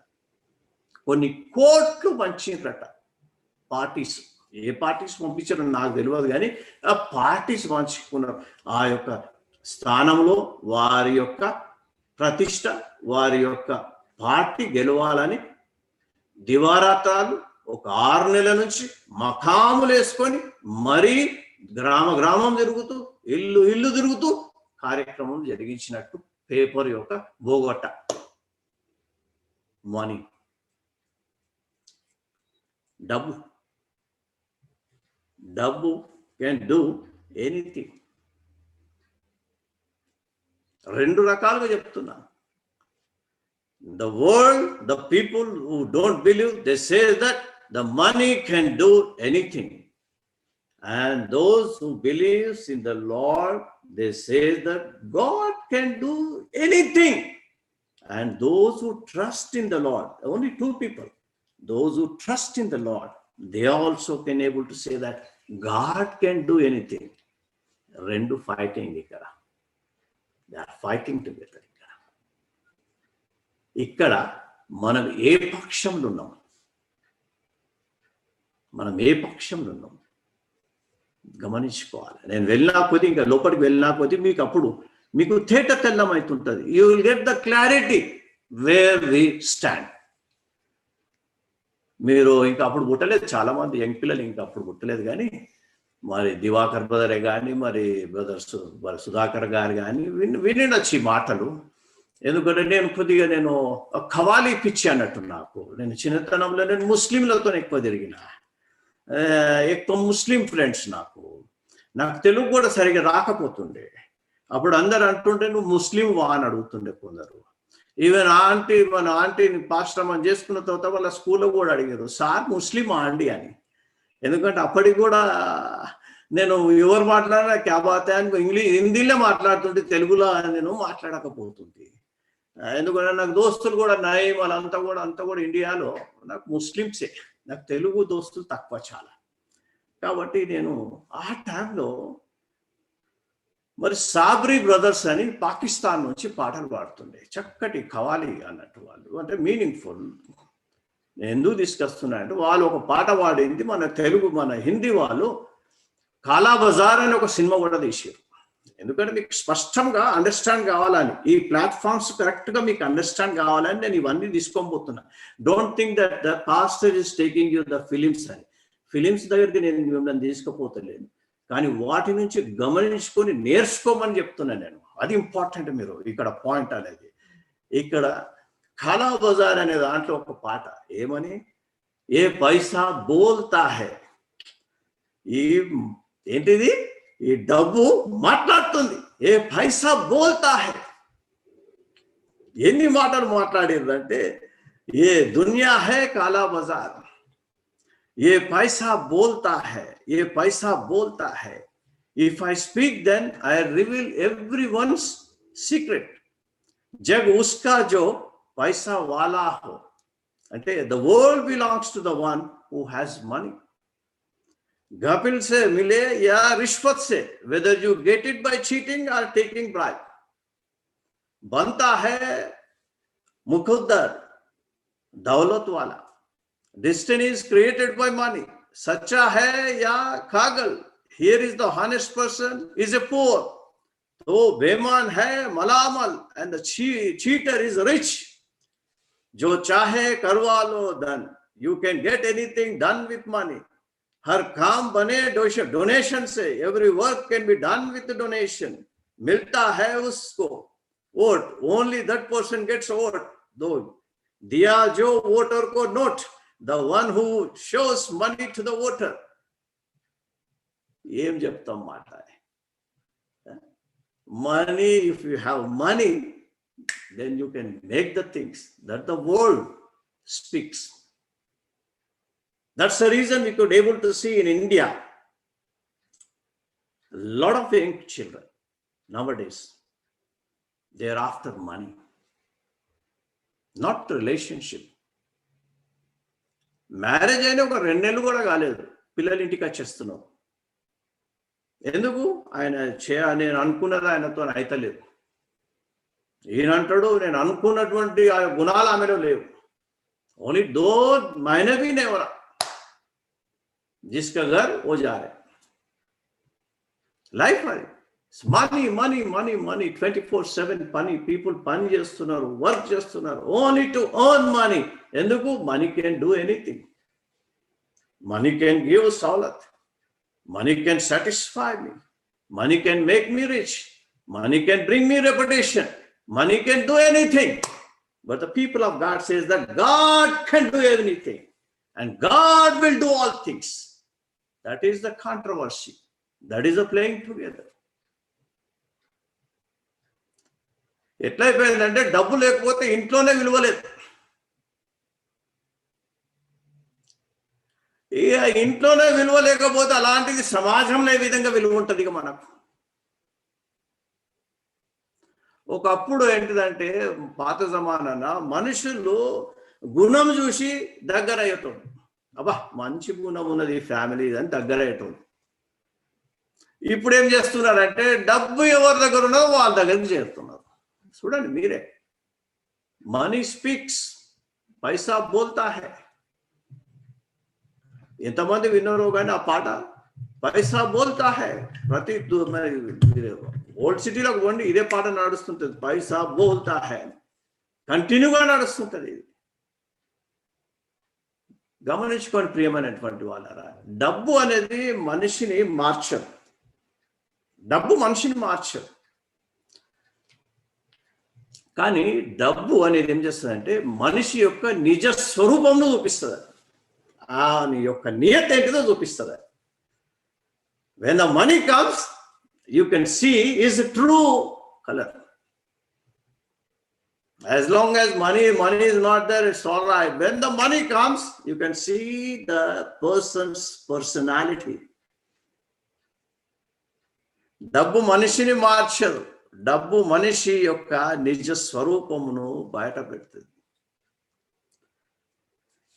కొన్ని కోట్లు పంచిండ్రట పార్టీస్. ఏ పార్టీస్ పంపించారో నాకు తెలియదు కానీ ఆ పార్టీస్ పంచుకున్నారు. ఆ యొక్క స్థానంలో వారి యొక్క ప్రతిష్ట, వారి యొక్క పార్టీ గెలవాలని దివారాత్రాలు ఒక 6 నెలల నుంచి మఖాములు వేసుకొని మరీ గ్రామం తిరుగుతూ, ఇల్లు తిరుగుతూ కార్యక్రమం జరిగించినట్టు పేపర్ యొక్క బోగొట్ట. మనీ, డబ్బు కెన్ డూ ఎనీథింగ్. 2 రకాలుగా చెప్తున్నా. The world, the people who don't believe, they say that the money can do anything. And those who believe in the Lord, they say that God can do anything. And those who trust in the Lord, only 2 people, those who trust in the Lord, they also can able to say that God can do anything. Rendu fighting ikkada. They are fighting together. ఇక్కడ మనం ఏ పక్షంలో ఉన్నాం, గమనించుకోవాలి. నేను వెళ్ళినా కొద్ది, ఇంకా లోపలికి వెళ్ళినా కొద్ది మీకు అప్పుడు మీకు తేట తెల్లమవుతుంటుంది. You will get the clarity where we stand. మీరు ఇంకా అప్పుడు పుట్టలేదు, చాలా మంది యంగ్ పిల్లలు ఇంకా అప్పుడు పుట్టలేదు. కానీ మరి దివాకర్ బ్రదరే కానీ, మరి బ్రదర్ సుధాకర్ గారు కానీ వినొచ్చి మాటలు. ఎందుకంటే నేను ఖవాలీ పిచ్చి అన్నట్టు. నేను చిన్నతనంలో నేను ముస్లింలతో ఎక్కువ తిరిగిన, ఎక్కువ ముస్లిం ఫ్రెండ్స్. నాకు తెలుగు కూడా సరిగా రాకపోతుండే. అప్పుడు అందరు అంటుంటే నువ్వు ముస్లిం వా అని అడుగుతుండే కొందరు. ఈవెన్ మన ఆంటీని పాశ్రమం చేసుకున్న తర్వాత వాళ్ళ స్కూల్లో కూడా అడిగారు, సార్ ముస్లిమా అండి అని. ఎందుకంటే అప్పటికి కూడా నేను ఎవరు మాట్లాడినా క్యా బాత్ అని హిందీలో మాట్లాడుతుంటే, తెలుగులో నేను మాట్లాడకపోతుంది. ఎందుకంటే నాకు దోస్తులు కూడా నయం వాళ్ళంతా కూడా ఇండియాలో నాకు ముస్లిమ్సే. నాకు తెలుగు దోస్తులు తక్కువ చాలా. కాబట్టి నేను ఆ టైంలో మరి సాబ్రీ బ్రదర్స్ అని పాకిస్తాన్ నుంచి పాటలు పాడుతుండే, చక్కటి ఖవాలీ అన్నట్టు. వాళ్ళు అంటే మీనింగ్ఫుల్. నేను ఎందుకు తీసుకొస్తున్నా అంటే, వాళ్ళు ఒక పాట పాడింది మన హిందీ వాళ్ళు కాలా బజార్ అని ఒక సినిమా కూడా తీసారు. ఎందుకంటే మీకు స్పష్టంగా అండర్స్టాండ్ కావాలని, ఈ ప్లాట్ఫామ్స్ కరెక్ట్గా మీకు అండర్స్టాండ్ కావాలని నేను ఇవన్నీ తీసుకోబోతున్నా. Don't think that the pastor is taking you the films అని. ఫిలిమ్స్ దగ్గరికి నేను మిమ్మల్ని తీసుకుపోతలేను, కానీ వాటి నుంచి గమనించుకొని నేర్చుకోమని చెప్తున్నా నేను. అది ఇంపార్టెంట్. మీరు ఇక్కడ పాయింట్ అనేది, ఇక్కడ కాలా బజార్ అనే దాంట్లో ఒక పాట ఏమని, ఏ పైసా బోల్తా హై. ఏంటిది? ఈ డబ్బు మాట్లాడుతుంది. ఏ పైసా బోల్తా హై. ఎన్ని మాటలు మాట్లాడిందంటే, ఏ దునియా హై కాలా బజార్, ఏ పైసా బోల్తా హై, ఏ పైసా బోల్తా హై. If I speak then I reveal everyone's secret. జగ్ ఉస్కా జో పైసా వాలా హో. అంటే the world belongs to the one who has money. Gapil se mile ya rishwat se, whether you get it by cheating or taking bribe. Banta hai mukuddar, daulat wala. Destiny is created by money. Sacha hai ya kagal. Here is the honest person, is a poor. So beman hai malamal, and the cheater is rich. Jo chahe karwa lo done. You can get anything done with money. हर काम बने donation से. Every work can be done with donation. मिलता है उसको vote, only that person gets vote. दो दिया जो वोटर को note, the one who shows money to the voter. ఏం చెప్తాం మాట. Money, if you have money then you can make the things that the world speaks. That's the reason we could able to see in India a lot of young children nowadays, they are after money, not relationship. Marriage అయిన ఒక 2 నెలలు కూడా కాలేదు, పిల్లలు ఇంటికి వచ్చేస్తున్నారు. ఎందుకు? నేను అనుకున్నది ఆయనతో అయితలేదు. ఈయన అంటాడు నేను అనుకున్నటువంటి ఆ గుణాలు ఆమెలో లేవు. ఓన్లీ దో मैंने भी नहीं हो रहा, जिसका घर वो जा रहे. లైఫ్ అది. మనీ మనీ మనీ మనీ 24/7 పని. పీపుల్ పని చేస్తున్నారు, వర్క్ చేస్తున్నారు ఓన్లీ టు ఎర్న్ మనీ. ఎందుకు? Money can do anything. Money can give సౌలత్. Money can satisfy me. Money can make me rich. Money can bring me reputation. Money can do anything. But the people of God says that God can do anything. And God will do all things. That is the controversy. That is the playing together. ఎట్లయిపోయిందంటే డబ్బు లేకపోతే ఇంట్లోనే విలువలేదు. ఇక ఇంట్లోనే విలువ లేకపోతే అలాంటిది సమాజంలో ఏ విధంగా విలువ ఉంటుంది? ఇక మనకు ఒకప్పుడు ఏంటిదంటే పాత జమానాన మనుషులు గుణం చూసి దగ్గర అయ్యటం. అబ్బా మంచి గుణం ఉన్నది ఫ్యామిలీ అని దగ్గర అయ్యటం. ఇప్పుడు ఏం చేస్తున్నారంటే డబ్బు ఎవరి దగ్గర ఉన్నదో వాళ్ళ దగ్గరికి చేరుతున్నారు. చూడండి మీరే. మనీ స్పీక్స్, పైసా బోల్తా హై. ఎంతమంది విన్నారో కానీ ఆ పాట, పైసా బోల్తా హై. ప్రతి ఓల్డ్ సిటీలోకి పోండి, ఇదే పాట నడుస్తుంటుంది, పైసా బోల్తా హై, కంటిన్యూగా నడుస్తుంటుంది. ఇది గమనించుకొని ప్రియమైనటువంటి వాళ్ళరా, డబ్బు అనేది మనిషిని మార్చదు. డబ్బు మనిషిని మార్చదు. కానీ డబ్బు అనేది ఏం చేస్తుందంటే మనిషి యొక్క నిజ స్వరూపంను చూపిస్తుంది. ఆ యొక్క నియత ఏంటిదో చూపిస్తుంది. When the money comes, you can see his true color. As long as money is not there, it's all right. When the money comes, you can see the person's personality. డబ్బు మనిషిని మార్చదు. డబ్బు మనిషి యొక్క నిజ స్వరూపమును బయట పెడుతుంది.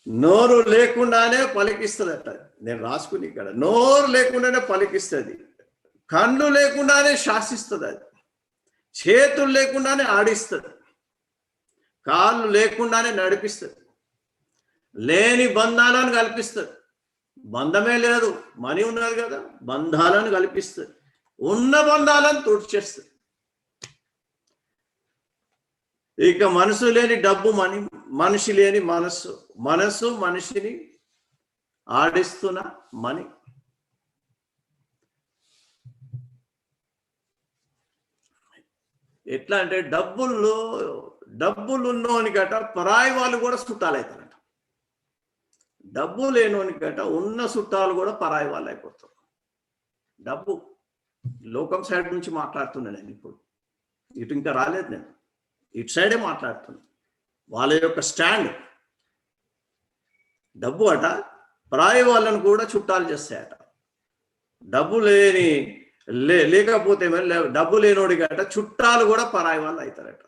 నోరు లేకుండానే పలికిస్తుందట. నేను రాసుకుని ఇక్కడ, నోరు లేకుండానే పలికిస్తుంది. కళ్ళు లేకుండానే శాసిస్తుంది. అది చేతులు లేకుండానే ఆడిస్తుంది. కాళ్ళు లేకుండానే నడిపిస్తుంది. లేని బంధాలను కల్పిస్తుంది. బంధమే లేదు, మనీ ఉన్నది కదా, బంధాలను కల్పిస్తుంది. ఉన్న బంధాలను తుడిచేస్తుంది. ఇక మనసు లేని డబ్బు మనిషి లేని మనస్సు, మనసు మనిషిని ఆడిస్తున్న మనీ. ఎట్లా అంటే డబ్బులున్నోనికట పరాయి వాళ్ళు కూడా చుట్టాలు అవుతారట. డబ్బు లేనోనికట ఉన్న చుట్టాలు కూడా పరాయి వాళ్ళు అయిపోతారు. డబ్బు లోకం సైడ్ నుంచి మాట్లాడుతున్నాను నేను. ఇప్పుడు ఇటు ఇంకా రాలేదు, నేను ఇటు సైడే మాట్లాడుతున్నా. వాళ్ళ యొక్క స్టాండ్ డబ్బు అట పరాయి వాళ్ళను కూడా చుట్టాలు చేస్తాయట. డబ్బు లేకపోతే డబ్బు లేనోడికి అట చుట్టాలు కూడా పరాయి వాళ్ళు అవుతారట.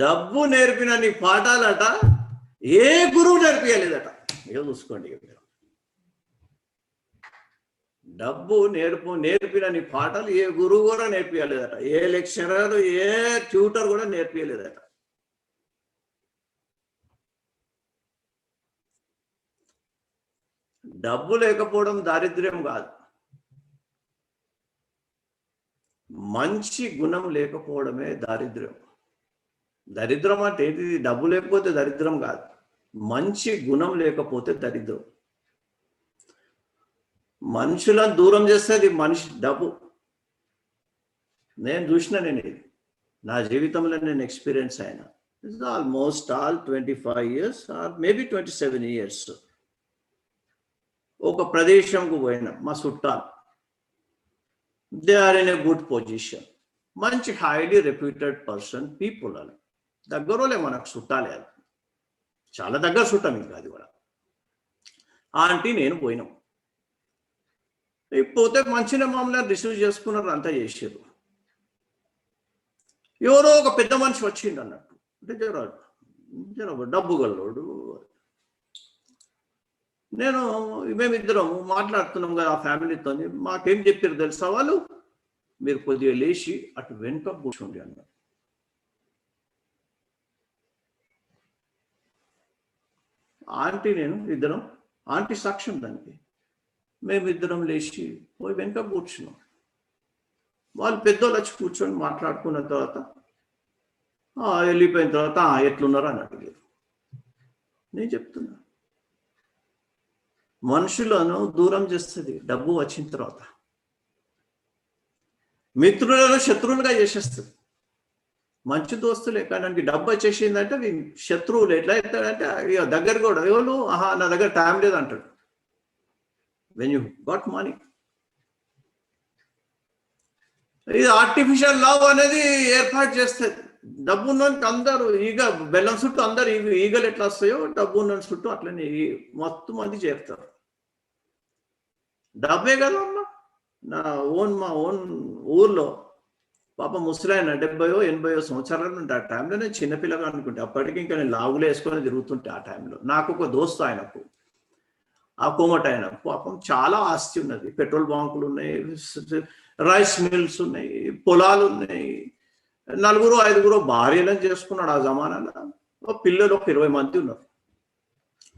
డబ్బు నేర్పిన నీ పాఠాలట ఏ గురువు నేర్పియలేదట. ఇక చూసుకోండి, డబ్బు నేర్పిన నీ పాఠాలు ఏ గురువు కూడా నేర్పియలేదట. ఏ లెక్చరర్, ఏ ట్యూటర్ కూడా నేర్పియలేదట. డబ్బు లేకపోవడం దారిద్ర్యం కాదు, మంచి గుణం లేకపోవడమే దారిద్ర్యం. దరిద్రం అంటే ఏంటిది? డబ్బు లేకపోతే దరిద్రం కాదు, మంచి గుణం లేకపోతే దరిద్రం. మనుషులను దూరం చేస్తుంది డబ్బు. నేను ఇది నా జీవితంలో నేను ఎక్స్పీరియన్స్ అయినా. It's almost 25 years or maybe 27 years. ఒక ప్రదేశంకు పోయినా, మా చుట్టాలు, they are in a good position, మంచి హైలీ రెప్యూటెడ్ పర్సన్ పీపుల్ అని దగ్గరలే మనకు చుట్టాలే అది చాలా దగ్గర చుట్టాం ఇంకా అది కూడా ఆంటీ నేను పోయినాం పోతే మంచిగా మమ్మల్ని రిసీవ్ చేసుకున్నారు అంతా చేసారు ఎవరో ఒక పెద్ద మనిషి వచ్చిండు అన్నట్టు అంటే జర డబ్బు గల్లోడు నేను మేమిద్దరం మాట్లాడుతున్నాం కదా ఆ ఫ్యామిలీతో మాకేం చెప్పారు తెలుసా వాళ్ళు మీరు కొద్దిగా లేచి అటు వెనుక కూర్చోండి అన్నారు ఆంటీ నేను ఇద్దరం ఆంటీ సాక్ష్యం దానికి మేమిద్దరం లేచి పోయి వెనుక కూర్చున్నాం వాళ్ళు పెద్దోళ్ళు వచ్చి కూర్చొని మాట్లాడుకున్న తర్వాత వెళ్ళిపోయిన తర్వాత ఎట్లున్నారో అని అడిగారు నేను చెప్తున్నా మనుషులను దూరం చేస్తుంది డబ్బు వచ్చిన తర్వాత మిత్రులను శత్రువులుగా చేసేస్తుంది మంచి దోస్తులే కానీ డబ్బు వచ్చేసిందంటే శత్రువులు ఎట్లా అవుతాడంటే దగ్గర కూడా ఎవరు నా దగ్గర టైం లేదు అంటాడు వెన్ యూ గాట్ మనీ ఇది ఆర్టిఫిషియల్ లవ్ అనేది ఏర్పాటు చేస్తుంది డబ్బు ఉన్నోనికి అందరూ ఈగ బెల్లం చుట్టూ అందరు ఈగలు ఎట్లా వస్తాయో డబ్బు ఉన్న చుట్టూ అట్లనే మొత్తం మంది చేరుతారు డబ్బే కదా అమ్మా మా ఓన్ ఊర్లో పాప ముసలాయన 70-80 సంవత్సరాలు ఉంటే ఆ టైంలో నేను చిన్నపిల్లగా అనుకుంటే అప్పటికి ఇంకా నేను లాగులు వేసుకొని తిరుగుతుంటే ఆ టైంలో నాకు ఒక దోస్తు ఆయనకు ఆ కోమట ఆయనకు పాపం చాలా ఆస్తి ఉన్నది పెట్రోల్ బంకులు ఉన్నాయి రైస్ మిల్స్ ఉన్నాయి పొలాలు ఉన్నాయి 4-5 భార్యలను చేసుకున్నాడు ఆ జమానాలో పిల్లలు ఒక 20 మంది ఉన్నారు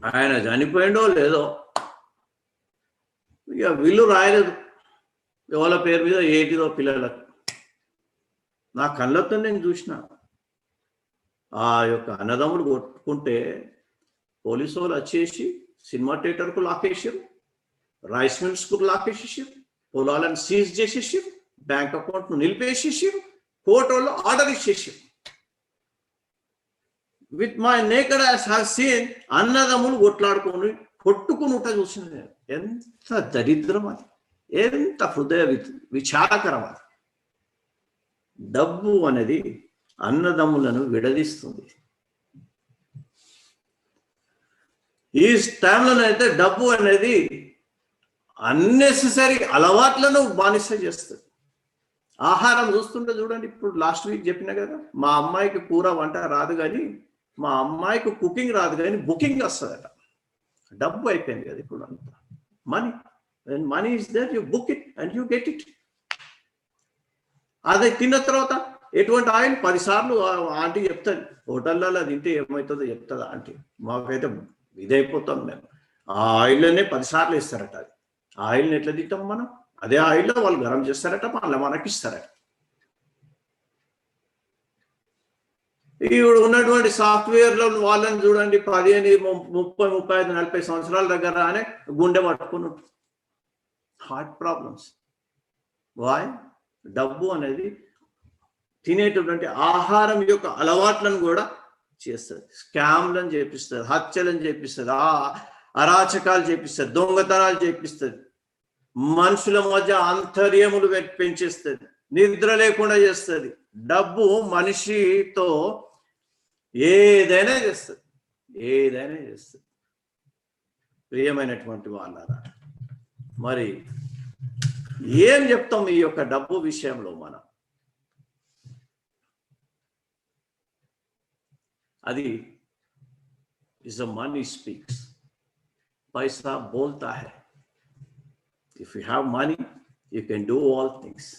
ఆయన చనిపోయిండో లేదో ఇక వీళ్ళు రాయలేదు ఎవరి పేరు మీద ఏటిదో పిల్లలకు నా కళ్ళతో నేను చూసిన ఆ యొక్క అన్నదమ్ములు కొట్టుకుంటే పోలీసు వాళ్ళు వచ్చేసి సినిమా థియేటర్కు లాకేసారు రైస్ మిల్స్కు లాకేసేసారు పొలాలను సీజ్ చేసేసారు బ్యాంక్ అకౌంట్ను నిలిపేసేసారు కోర్టు వాళ్ళు ఆర్డర్ ఇచ్చేసారు with my naked I have seen అన్నదమ్ములు కొట్టుకుని ఉంటా చూసిన నేను ఎంత దరిద్రం అది ఎంత హృదయ విచారకరం అది డబ్బు అనేది అన్నదమ్ములను విడదీస్తుంది ఈ టైంలోనైతే డబ్బు అనేది అన్నెసెసరీ అలవాట్లను బానిస చేస్తుంది ఆహారం చూస్తుంటే చూడండి ఇప్పుడు లాస్ట్ వీక్ చెప్పినా కదా మా అమ్మాయికి కూర వంట రాదు కానీ మా అమ్మాయికి కుకింగ్ రాదు కానీ బుకింగ్ వస్తుందట డబ్బు అయిపోయింది కదా ఇప్పుడు అంతా money when money is there you book it and you get it అదే తిన్న తర్వాత ఎటువంటి ఆయిల్ 10 సార్లు ఆంటీ చెప్తాను హోటళ్ళలో తింటే ఏమవుతుందో చెప్తుంది ఆంటీ మాకైతే ఇదైపోతాం మేము ఆ ఆయిల్లోనే 10 సార్లు ఇస్తారట అది ఆయిల్ని ఎట్లా తింటాం మనం అదే ఆయిల్లో వాళ్ళు గరం చేస్తారట మళ్ళీ మనకి ఇస్తారట ఇప్పుడు ఉన్నటువంటి సాఫ్ట్వేర్లో వాళ్ళని చూడండి 15, 30, 35, 40 సంవత్సరాల దగ్గర అనే గుండె పట్టుకుని హార్ట్ ప్రాబ్లమ్స్ వాయ్ డబ్బు అనేది తినేటటువంటి ఆహారం యొక్క అలవాట్లను కూడా చేస్తుంది స్కామ్లను చేపిస్తుంది హత్యలను చేపిస్తుంది అరాచకాలు చేపిస్తుంది దొంగతనాలు చేపిస్తుంది మనుషుల మధ్య అంతర్యములు పెంచేస్తుంది నిద్ర లేకుండా చేస్తుంది డబ్బు మనిషితో ఏదైనా చేస్తుంది ప్రియమైనటువంటి వాళ్ళారా మరి ఏం చెప్తాం ఈ యొక్క డబ్బు విషయంలో మనం అది ఇస్ ద మనీ స్పీక్స్ పైసా బోల్తా హై if you have money you can do all things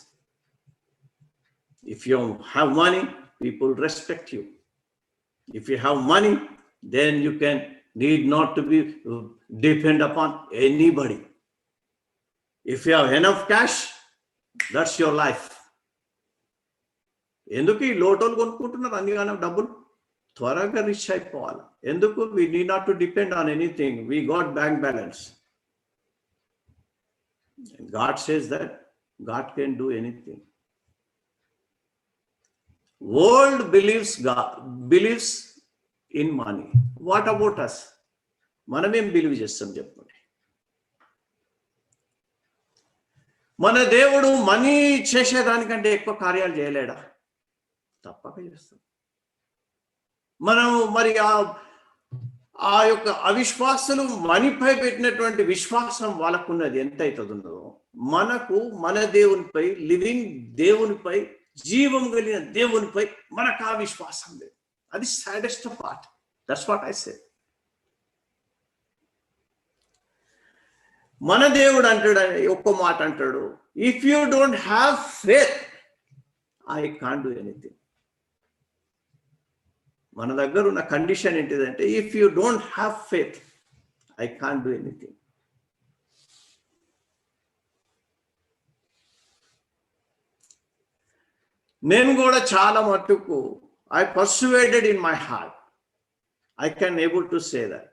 if you have money people respect you if you have money then you can need not to be depend upon anybody. If you have enough cash, that's your life. ఎందుకు ఈ లోటోలు కొనుక్కుంటున్నారు అన్నిగానే డబ్బులు త్వరగా rich అయిపోవాలి ఎందుకు we need not to depend on anything. We got bank balance. And God says that God can do anything. World believes in money. What about us? మనం ఏం believe చేస్తాం చెప్పండి మన దేవుడు మనీ చేసేదానికంటే ఎక్కువ కార్యాలు చేయలేడా? తప్పక చేస్తాం. మనం మరి ఆ యొక్క అవిశ్వాసులు మనీపై పెట్టినటువంటి విశ్వాసం వాళ్ళకున్నది ఎంత అవుతుందో, మనకు మన దేవునిపై, లివింగ్ దేవునిపై, జీవం కలిగిన దేవునిపై మనకు ఆ విశ్వాసం లేదు. అది saddest part. That's what I say. మన దేవుడు అంటాడు, ఒక్క మాట అంటాడు, if you don't have faith I can't do anything. మన దగ్గర ఉన్న కండిషన్ ఏంటిదంటే, if you don't have faith I can't do anything. నేను కూడా చాలా మట్టుకు I పర్సువేడెడ్ in my heart. I can able to say that.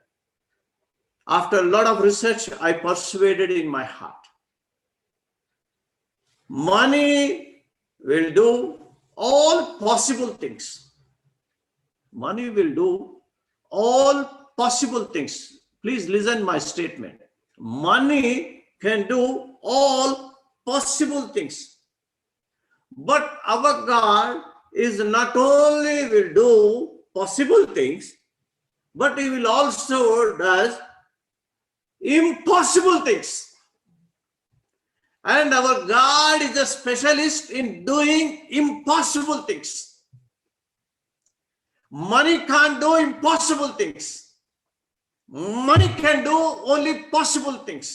After a lot of research, I persuaded in my heart. Money will do all possible things. Money will do all possible things. Please listen my statement. Money can do all possible things. But our God is not only will do possible things, but He will also does impossible things. And our God is a specialist in doing impossible things. Money can't do impossible things. Money can do only possible things.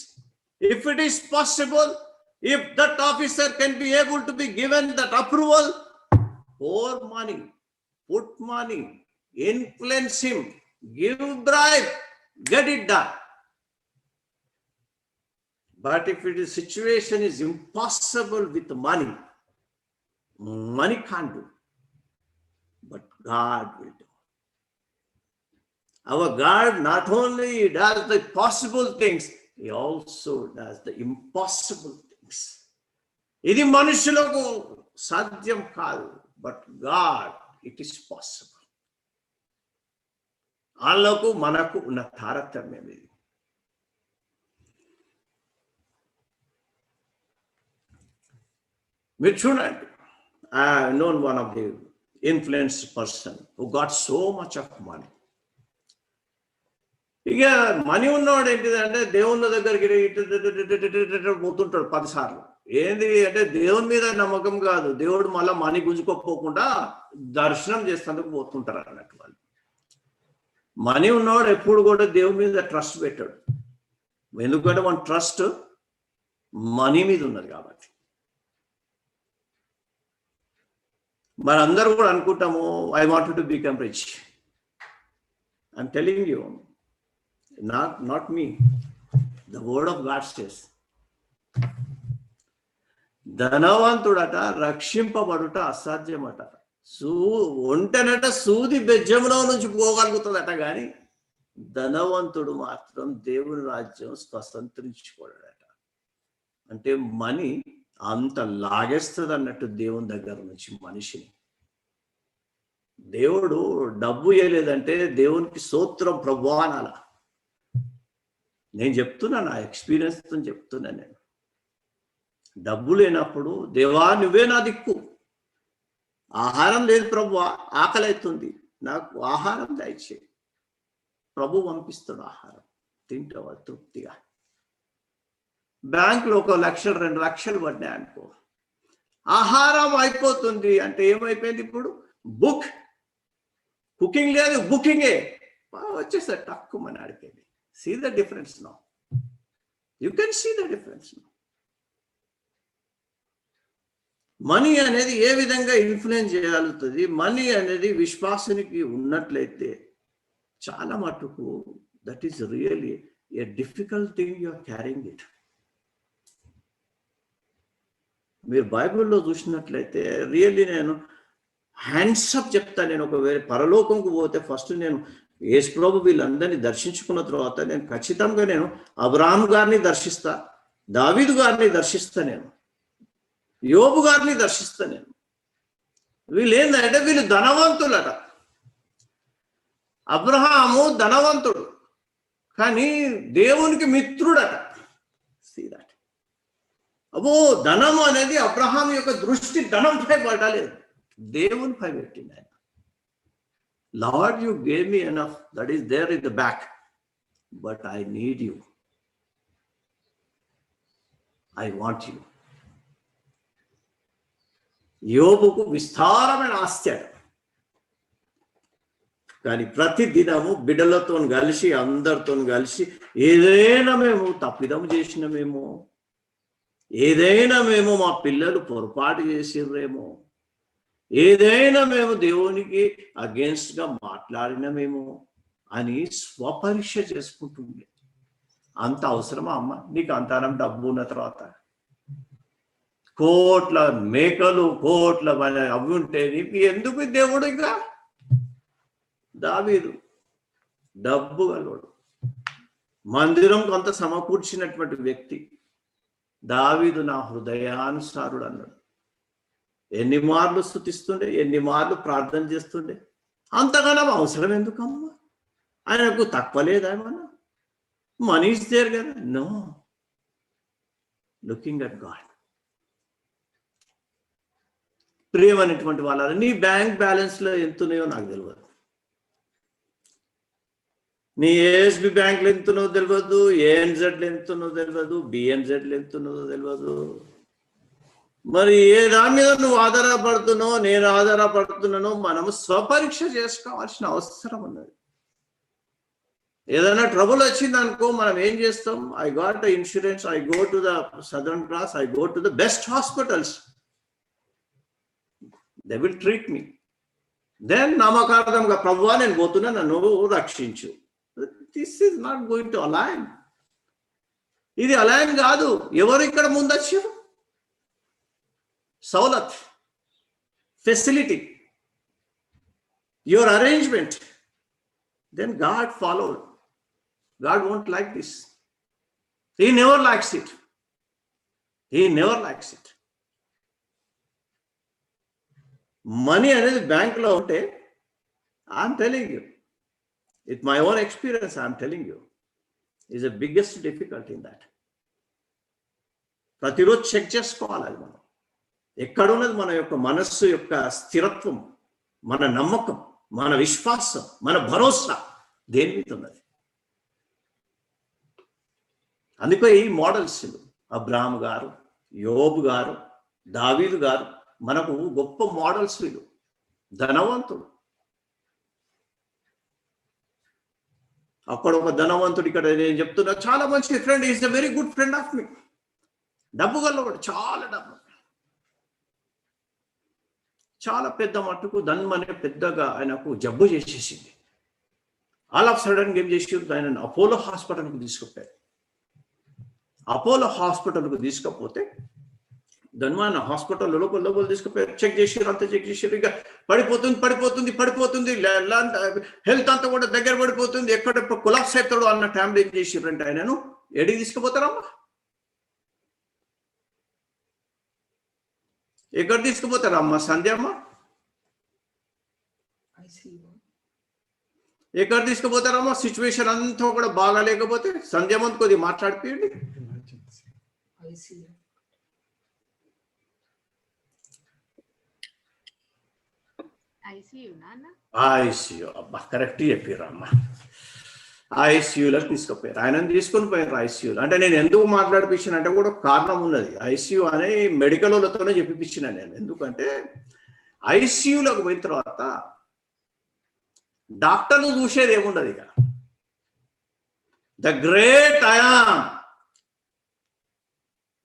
If it is possible, if that officer can be able to be given that approval, pour money, put money, influence him, give bribe, get it done. But if it is situation is impossible with money, money can't do, but God will do. Our God not only does the possible things, He also does the impossible things. ఇది మనుషులకు సాధ్యం కాదు, but God it is possible. వాళ్ళకు మనకు ఉన్న తారతమ్యం ఇది. మీరు చూడండి, I have known one of the influenced person who got so much of money. ఇక మనీ ఉన్నవాడు ఏంటిదంటే దేవుని దగ్గరికి పోతుంటాడు 10 సార్లు. ఏంది అంటే దేవుని మీద నమ్మకం కాదు, దేవుడు మళ్ళీ మనీ గుంజుకోపోకుండా దర్శనం చేసేందుకు పోతుంటారు అన్నట్టు వాళ్ళు. మనీ ఉన్నవాడు ఎప్పుడు కూడా దేవుని మీద ట్రస్ట్ పెట్టాడు. ఎందుకంటే మన ట్రస్ట్ మనీ మీద ఉన్నది కాబట్టి. మరి అందరూ కూడా అనుకుంటాము, I wanted to become rich. I'm telling you, not me, the word of God says. ధనవంతుడట రక్షింపబడుట అసాధ్యమట. ఒంటెనట సూది బెజ్జంలో నుంచి పోగలుగుతుందట, కానీ ధనవంతుడు మాత్రం దేవుని రాజ్యం స్వతంత్రించుకోడట. అంటే మనీ అంత లాగేస్తుంది అన్నట్టు దేవుని దగ్గర నుంచి మనిషిని. దేవుడు డబ్బు ఇవ్వలేదంటే దేవునికి స్తోత్రం ప్రభువా అనాల. నేను చెప్తున్నా, నా ఎక్స్పీరియన్స్తో చెప్తున్నా. నేను డబ్బు లేనప్పుడు దేవా నువ్వే నా దిక్కు, ఆహారం లేదు ప్రభువా, ఆకలి అవుతుంది, నాకు ఆహారం దయచేయి. ప్రభు పంపిస్తాడు ఆహారం, తింటావా తృప్తిగా. బ్యాంకులో 1 లక్ష 2 లక్షలు పడ్డాయి అనుకో, ఆహారం అయిపోతుంది అంటే ఏమైపోయింది ఇప్పుడు? కుకింగ్ లేదు, బుకింగే వచ్చేసారు తక్కువ మన అడిగేది. See the difference now, you can see the difference now. Money అనేది ఏ విధంగా ఇన్ఫ్లుయెన్స్ చేయగలుగుతుంది? మనీ అనేది విశ్వాసానికి ఉన్నట్లయితే చాలా మటుకు that is really a difficult thing you are carrying it. మీరు బైబిల్లో చూసినట్లయితే రియల్లీ నేను హ్యాండ్సప్ చెప్తాను. నేను ఒకవేళ పరలోకంకు పోతే ఫస్ట్ నేను యేసు ప్రభు వీళ్ళందరినీ దర్శించుకున్న తర్వాత నేను ఖచ్చితంగా నేను అబ్రహాం గారిని దర్శిస్తా, దావీదు గారిని దర్శిస్తా, నేను యోబు గారిని దర్శిస్తా. నేను వీళ్ళు ఏంటంటే వీళ్ళు ధనవంతులట. అబ్రహాము ధనవంతుడు కానీ దేవునికి మిత్రుడట. See that. అబ్బో ధనం అనేది అబ్రహాం యొక్క దృష్టి ధనంపై పడలేదు, దేవునిపై పెట్టింది ఆయన. Lord you gave me enough, that is there in the back, but I need you, I want you. యోబుకు విస్తారమైన ఆస్తి అట, కానీ ప్రతి దినము బిడ్డలతో కలిసి అందరితో కలిసి ఏదైనా మేము తప్పిదం చేసినామేమో, ఏదైనా మేము మా పిల్లలు పొరపాటు చేసిర్రేమో, ఏదైనా మేము దేవునికి అగేన్స్ట్ గా మాట్లాడినమేమో అని స్వపరీక్ష చేసుకుంటుంది. అంత అవసరమా అమ్మ నీకు? అంతనం డబ్బు ఉన్న తర్వాత కోట్ల మేకలు కోట్ల అవి ఉంటే నీకు ఎందుకు దేవుడు? ఇంకా దావీదు డబ్బు గలవాడు, మందిరం కొంత సమకూర్చినటువంటి వ్యక్తి. దావీదు నా హృదయానుసారుడు అన్నాడు. ఎన్ని మార్లు స్తుతిస్తుండే, ఎన్ని మార్లు ప్రార్థన చేస్తుండే. అంతగానో అవసరం ఎందుకమ్మా? ఆయనకు తక్కువ లేదా ఏమన్నా? మనీ ఇస్ దేర్ కదా. No, looking at God. ప్రియమైనటువంటి వాళ్ళ, నీ బ్యాంక్ బ్యాలెన్స్ లో ఎంత ఉన్నాయో నాకు తెలియదు, నీ ఏఎస్బి బ్యాంక్లో ఎంతున్నో తెలియదు, ఏఎన్జెడ్లో ఎంతున్నో తెలియదు, బిఎన్జెడ్లో ఎంతున్నదో తెలియదు. మరి ఏ దాని మీద నువ్వు ఆధారపడుతున్నావు, నేను ఆధారపడుతున్నానో మనము స్వపరీక్ష చేసుకోవాల్సిన అవసరం ఉన్నది. ఏదైనా ట్రబుల్ వచ్చింది అనుకో, మనం ఏం చేస్తాం? I got the insurance, I go to the Southern Cross, I go to the best hospitals, they will treat me. Then నామకార్థంగా ప్రభువా నేను పోతున్నా, నన్ను రక్షించు. This is not going to align. ఇది అలైన్ కాదు. ఎవరు ఇక్కడ ముందొచ్చారు? సౌలత్, facility, your arrangement. Then God followed. God won't like this. He never likes it. He never likes it. Money అనేది బ్యాంక్లో ఉంటే, I'm telling you, with my own experience, I'm telling you, is the biggest difficulty in that. ప్రతిరోజు check చేసుకోవాలి అది మనం. ఎక్కడున్నది మన యొక్క మనస్సు యొక్క స్థిరత్వం, మన నమ్మకం, మన విశ్వాసం, మన భరోసా దేని మీద ఉన్నది? అందుకే ఈ మోడల్స్ అబ్రహాము గారు, యోబు గారు, దావీదు గారు మనకు గొప్ప మోడల్స్. వీళ్ళు ధనవంతుడు, అక్కడ ఒక ధనవంతుడు, ఇక్కడ నేను చెప్తున్నా చాలా మంచి friend, is a very good friend of me. డబ్బు గలవాడు, చాలా డబ్బు, చాలా పెద్ద మట్టుకు ధనమనే పెద్దగా ఆయనకు జబ్బు చేసేసింది. ఆల్ ఆఫ్ సడన్ ఏం చేసి ఆయన అపోలో హాస్పిటల్కు తీసుకుపోయారు. అపోలో హాస్పిటల్కు తీసుకపోతే ధన్వాన్ హాస్పిటల్ లోపల తీసుకుపోయారు. చెక్ చేసారు, అంతా చెక్ చేసారు. ఇక పడిపోతుంది, హెల్త్ అంతా కూడా దగ్గర పడిపోతుంది, ఎక్కడ కొలాప్స్ అవుతాడు అన్న టైంలో ఏం చేసారంటే ఆయనను ఎడికి తీసుకుపోతారమ్మా? ఎక్కడ తీసుకుపోతారమ్మా సంధ్యమ్మ? ఎక్కడ తీసుకుపోతారమ్మా? సిచ్యువేషన్ అంతా కూడా బాగా లేకపోతే సంధ్యమ్మ కొద్దిగా మాట్లాడిపోయండి. ఐసీయూ, అబ్బా కరెక్ట్ చెప్పారమ్మా. ఐసీయూలకు తీసుకుపోయారు. ఆయనను తీసుకొని పోయారు ఐసీయూలో. అంటే నేను ఎందుకు మాట్లాడిపించాను అంటే కూడా కారణం ఉన్నది. ఐసీయూ అనే మెడికల్ వాళ్ళతోనే చెప్పిపించిన నేను. ఎందుకంటే ఐసీయూలోకి పోయిన తర్వాత డాక్టర్లు చూసేది ఏముండదు. ఇక ద గ్రేట్ ఐయామ్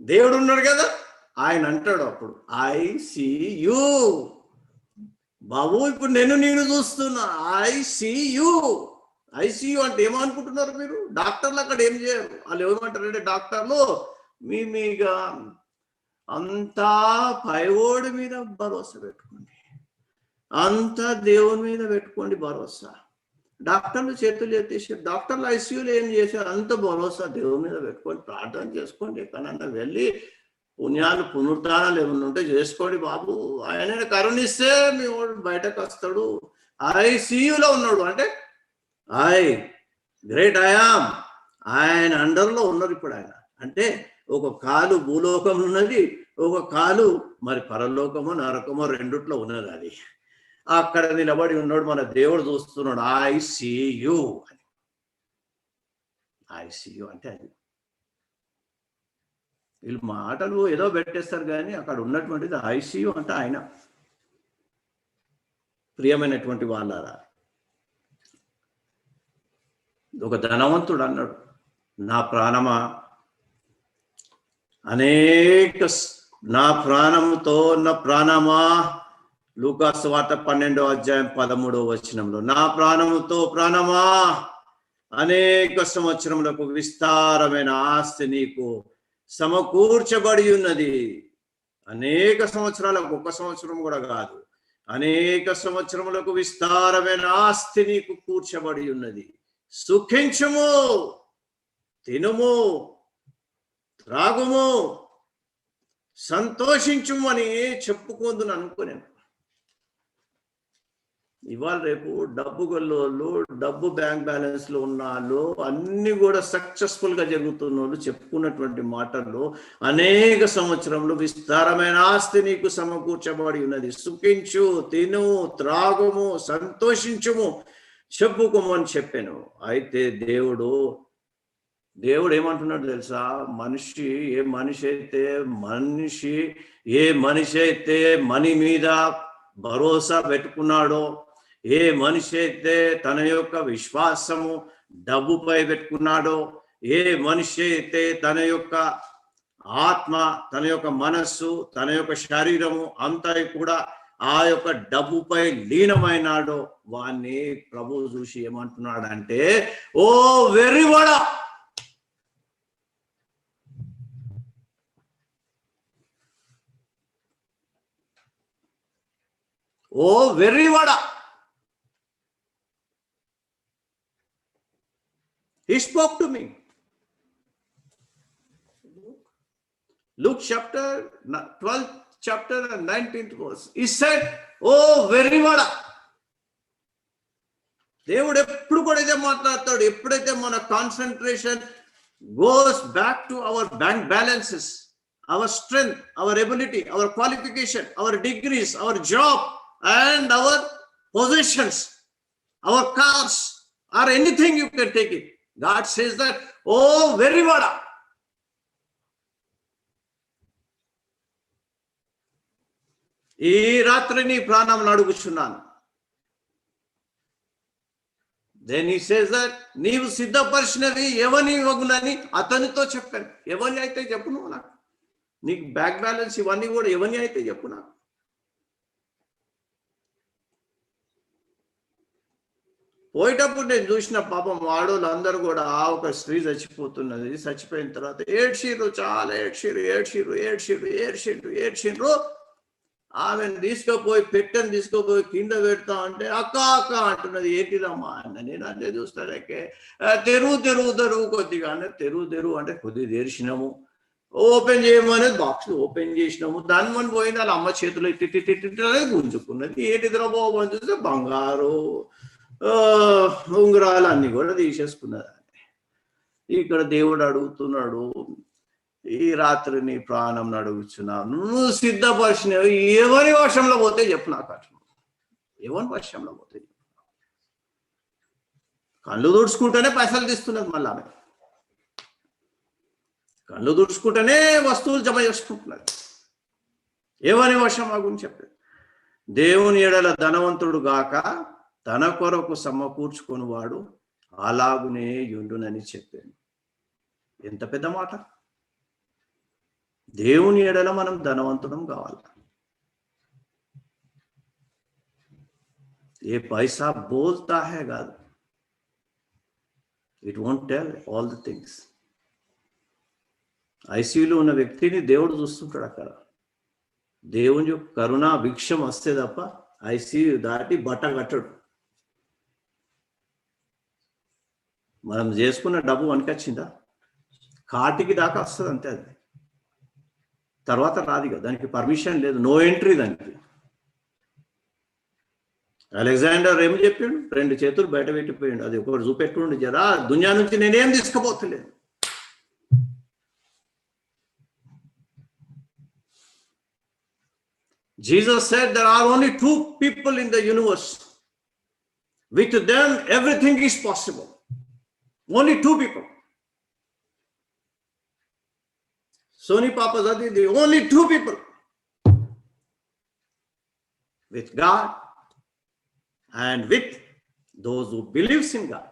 దేవుడు ఉన్నాడు కదా, ఆయన అంటాడు అప్పుడు ఐసీయూ. బాబు ఇప్పుడు నేను చూస్తున్నా ఐసీయూ. ఐసీయూ అంటే ఏమనుకుంటున్నారు మీరు? డాక్టర్లు అక్కడ ఏం చేయరు. వాళ్ళు ఏమంటారంటే డాక్టర్లు మీగా అంతా పైవోడి మీద భరోసా పెట్టుకోండి, అంతా దేవుని మీద పెట్టుకోండి భరోసా. డాక్టర్లు చేతులు ఎత్తేసారు. డాక్టర్లు ఐసీయూలో ఏం చేశారు? అంత భరోసా దేవుని మీద పెట్టుకోండి, ప్రార్థన చేసుకోండి, ఎక్కడన్నా వెళ్ళి పుణ్యాలు పునరుత్థానాలు ఏమన్నా ఉంటే చేసుకోండి బాబు, ఆయన కరుణిస్తే మీ వాడు బయటకు వస్తాడు. ఐసీయూలో ఉన్నాడు అంటే గ్రేట్ ఐయామ్ ఆయన అండర్లో ఉన్నారు ఇప్పుడు ఆయన. అంటే ఒక కాలు భూలోకంలో ఉన్నది, ఒక కాలు మరి పరలోకము నరకము రెండిట్లో ఉన్నది. అది అక్కడ నిలబడి ఉన్నాడు, మన దేవుడు చూస్తున్నాడు. ఐ సీ యూ అని. ఐ సీ యూ అంటే అది. వీళ్ళు మాటలు ఏదో పెట్టేస్తారు కానీ అక్కడ ఉన్నటువంటిది ఐసీయూ అంటే ఆయన. ప్రియమైనటువంటి వాళ్ళారా, ఒక ధనవంతుడు అన్నాడు, నా ప్రాణమా నా ప్రాణముతో నా ప్రాణమా, లూకాసు వార్త 12:13 నా ప్రాణముతో ప్రాణమా అనేక సంవత్సరములకు విస్తారమైన ఆస్తి నీకు సమకూర్చబడి ఉన్నది. అనేక సంవత్సరాలకు, ఒక సంవత్సరం కూడా కాదు, అనేక సంవత్సరములకు విస్తారమైన ఆస్తి నీకు కూర్చబడి ఉన్నది. సుఖించుము, తినుము, త్రాగుము, సంతోషించుము అని చెప్పుకుందును అనుకున్నాను. ఇవాళ రేపు డబ్బు గొల్లోళ్ళు, డబ్బు బ్యాంక్ బ్యాలెన్స్ లో ఉన్న వాళ్ళు అన్ని కూడా సక్సెస్ఫుల్ గా జరుగుతున్న వాళ్ళు చెప్పుకున్నటువంటి మాటల్లో అనేక సంవత్సరంలో విస్తారమైన ఆస్తి నీకు సమకూర్చబడి ఉన్నది. సుఖించు, తిను, త్రాగుము, సంతోషించుము, చెప్పుకోమని చెప్పాను. అయితే దేవుడు ఏమంటున్నాడు తెలుసా? ఏ మనిషి అయితే మనీ మీద భరోసా పెట్టుకున్నాడో, ఏ మనిషి అయితే తన యొక్క విశ్వాసము డబ్బుపై పెట్టుకున్నాడో, ఏ మనిషి అయితే తన యొక్క ఆత్మ, తన యొక్క మనస్సు, తన యొక్క శరీరము అంతా కూడా ఆ యొక్క డబ్బుపై లీనమైనాడో, వాణ్ణి ప్రభువు చూసి ఏమంటున్నాడంటే, ఓ వెర్రివాడా, ఓ వెర్రివాడా. He spoke to me. Luke chapter 12th chapter and 19th verse. He said, oh వెర్రివాడా. దేవుడు ఎప్పుడు కూడా ఇదే మాట్లాడతాడు. ఎప్పుడైతే మన concentration goes back to our bank balances, our strength, our ability, our qualification, our degrees, our job and our possessions, our cars, or anything you can take it. God says that, oh వెర్రివాడా, ఈ రాత్రి నీ ప్రాణం అడుగుచున్నాను. Then he says that నీవు సిద్ధపరిచినవి ఎవని వగునని అతనితో చెప్పాను. ఎవని అయితే చెప్పు, నువ్వు నాకు నీకు బ్యాంక్ బ్యాలెన్స్ ఇవన్నీ కూడా ఎవని అయితే చెప్పు నాకు. పోయేటప్పుడు నేను చూసిన పాపం ఆడోళ్ళు అందరూ కూడా, ఒక స్త్రీ చచ్చిపోతున్నది, చచ్చిపోయిన తర్వాత ఏడ్చిర్రు, చాలా ఏడ్చిండ్రు. ఆమెను తీసుకుపోయి కింద పెడతా అంటే అక్క అంటున్నది. ఏంటిదమ్మా అన్న. నేను అంటే చూస్తానకే తెరువు కొద్దిగా అంటే తెరువు అంటే కొద్దిగా తెరిచినాము, ఓపెన్ చేయమనేది బాక్స్ ఓపెన్ చేసినాము. దాని మనం పోయింది, వాళ్ళ అమ్మ చేతిలో ఇట్టి అనేది గుంజుకున్నది. ఏంటిదిరా బాబు అని చూస్తే బంగారు ఉంగరాలు అన్ని కూడా తీసేసుకున్నదాన్ని. ఇక్కడ దేవుడు అడుగుతున్నాడు, ఈ రాత్రి నీ ప్రాణం అడుగుచున్నావు, నువ్వు సిద్ధపరిచినవి ఎవరి వర్షంలో పోతే చెప్పు నాకు. అట్లా ఎవరి వర్షంలో పోతే చెప్పు. కళ్ళు తుడుచుకుంటేనే పైసలు తీస్తున్నది. మళ్ళీ ఆమె కళ్ళు తుడుచుకుంటేనే వస్తువులు జమ చేసుకుంటున్నది. ఎవరి వర్షం ఆ గురించి చెప్పలేదు. దేవుని ఎడల ధనవంతుడు గాక తన కొరకు సమకూర్చుకొని వాడు అలాగునే యుండునని చెప్పాను. ఎంత పెద్ద మాట. దేవుని ఎడల మనం ధనవంతుడం కావాలి. ఏ పైసా బోల్తా హే కాదు, it won't tell all the things. ఐసీయూలో ఉన్న వ్యక్తిని దేవుడు చూస్తుంటాడు. అక్కడ దేవుని యొక్క కరుణ భిక్షం వస్తే తప్ప ఐసీయూ దాటి బట్ట కట్టడు. మనం చేసుకున్న డబ్బు వనకొచ్చిందా, కాటికి దాకా వస్తుంది అంతే. అది తర్వాత రాదు కదా, దానికి పర్మిషన్ లేదు, నో ఎంట్రీ దానికి. అలెగ్జాండర్ ఏమి చెప్పాడు? 2 చేతులు బయట పెట్టిపోయాడు. అది ఒకటి చూపెట్టుండి, జరా దునియా నుంచి నేనేం తీసుకుపోతలేదు. Jesus said there are only two people in the universe. With them, everything is possible. Only two people. Soni Papazadi, the only two people. With God and with those who believes in God.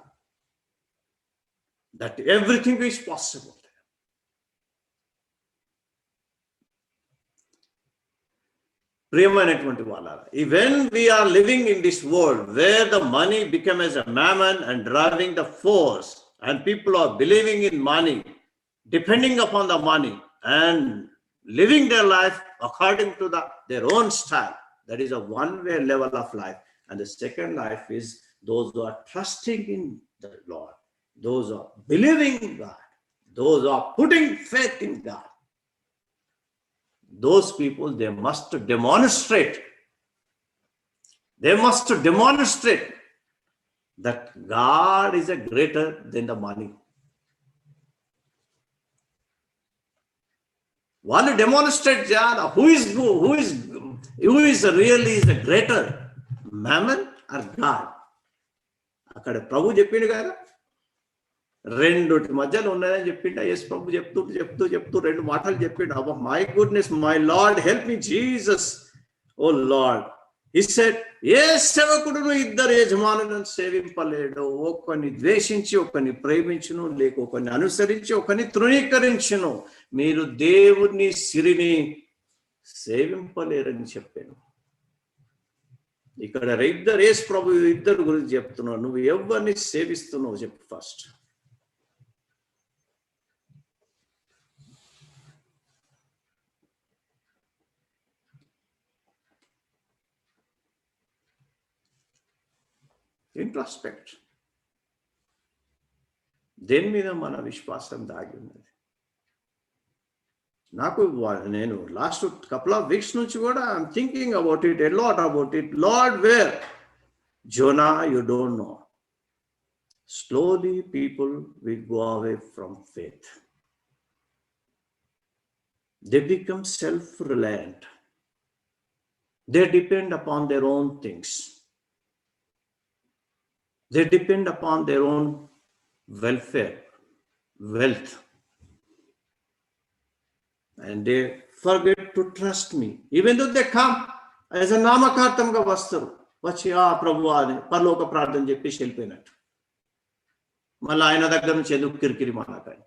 That everything is possible. ప్రియమైనటువంటి వాళ్ళారా, when we are living in this world where the money became as a mammon and driving the force, and people are believing in money, depending upon the money, and living their life according to their own style, that is a one-way level of life. And the second life is those who are trusting in the Lord, those who are believing in God, those who are putting faith in God. Those people, they must demonstrate that God is a greater than the money. వాళ్ళు demonstrate చేయాలి who is really is the greater, mammon or God. అక్కడ ప్రభు చెప్పిండు కదా, రెండుటి మధ్యలో ఉన్నదని చెప్పిండు. యేసు ప్రభు చెప్తూ రెండు మాటలు చెప్పిండు. అబ్బా, my goodness, my lord, help me Jesus, oh lord. He said, ఏ సేవకుడును ఇద్దరు యజమానులను సేవింపలేడు. ఒకరిని ద్వేషించి ఒకరిని ప్రేమించును, లేక ఒకరిని అనుసరించి ఒకరిని తృణీకరించును. మీరు దేవుని సిరిని సేవింపలేరని చెప్పాను. ఇక్కడ యేసు ప్రభు ఇద్దరు గురించి చెప్తున్నావు. నువ్వు ఎవరిని సేవిస్తున్నావు చెప్పు ఫస్ట్. ఇంట్రాస్పెక్ట్. దేని మీద మన విశ్వాసం దాగి ఉన్నది? నేను లాస్ట్ కపుల్ ఆఫ్ వీక్స్ నుంచి కూడా I'm thinking about it, a lot about it. Lord, where? Jonah, you don't know. Slowly people will go away from faith. They become self-reliant. They depend upon their own things. They depend upon their own welfare, wealth. And they forget to trust me. Even though they come as a namakartamga vastaru. వచ్చి ప్రభు అని పరలోక ప్రార్థన చెప్పేసి వెళ్ళిపోయినట్టు. మళ్ళీ ఆయన దగ్గర నుంచి ఎందుకు కిరికిరి మాట్లాడాలి?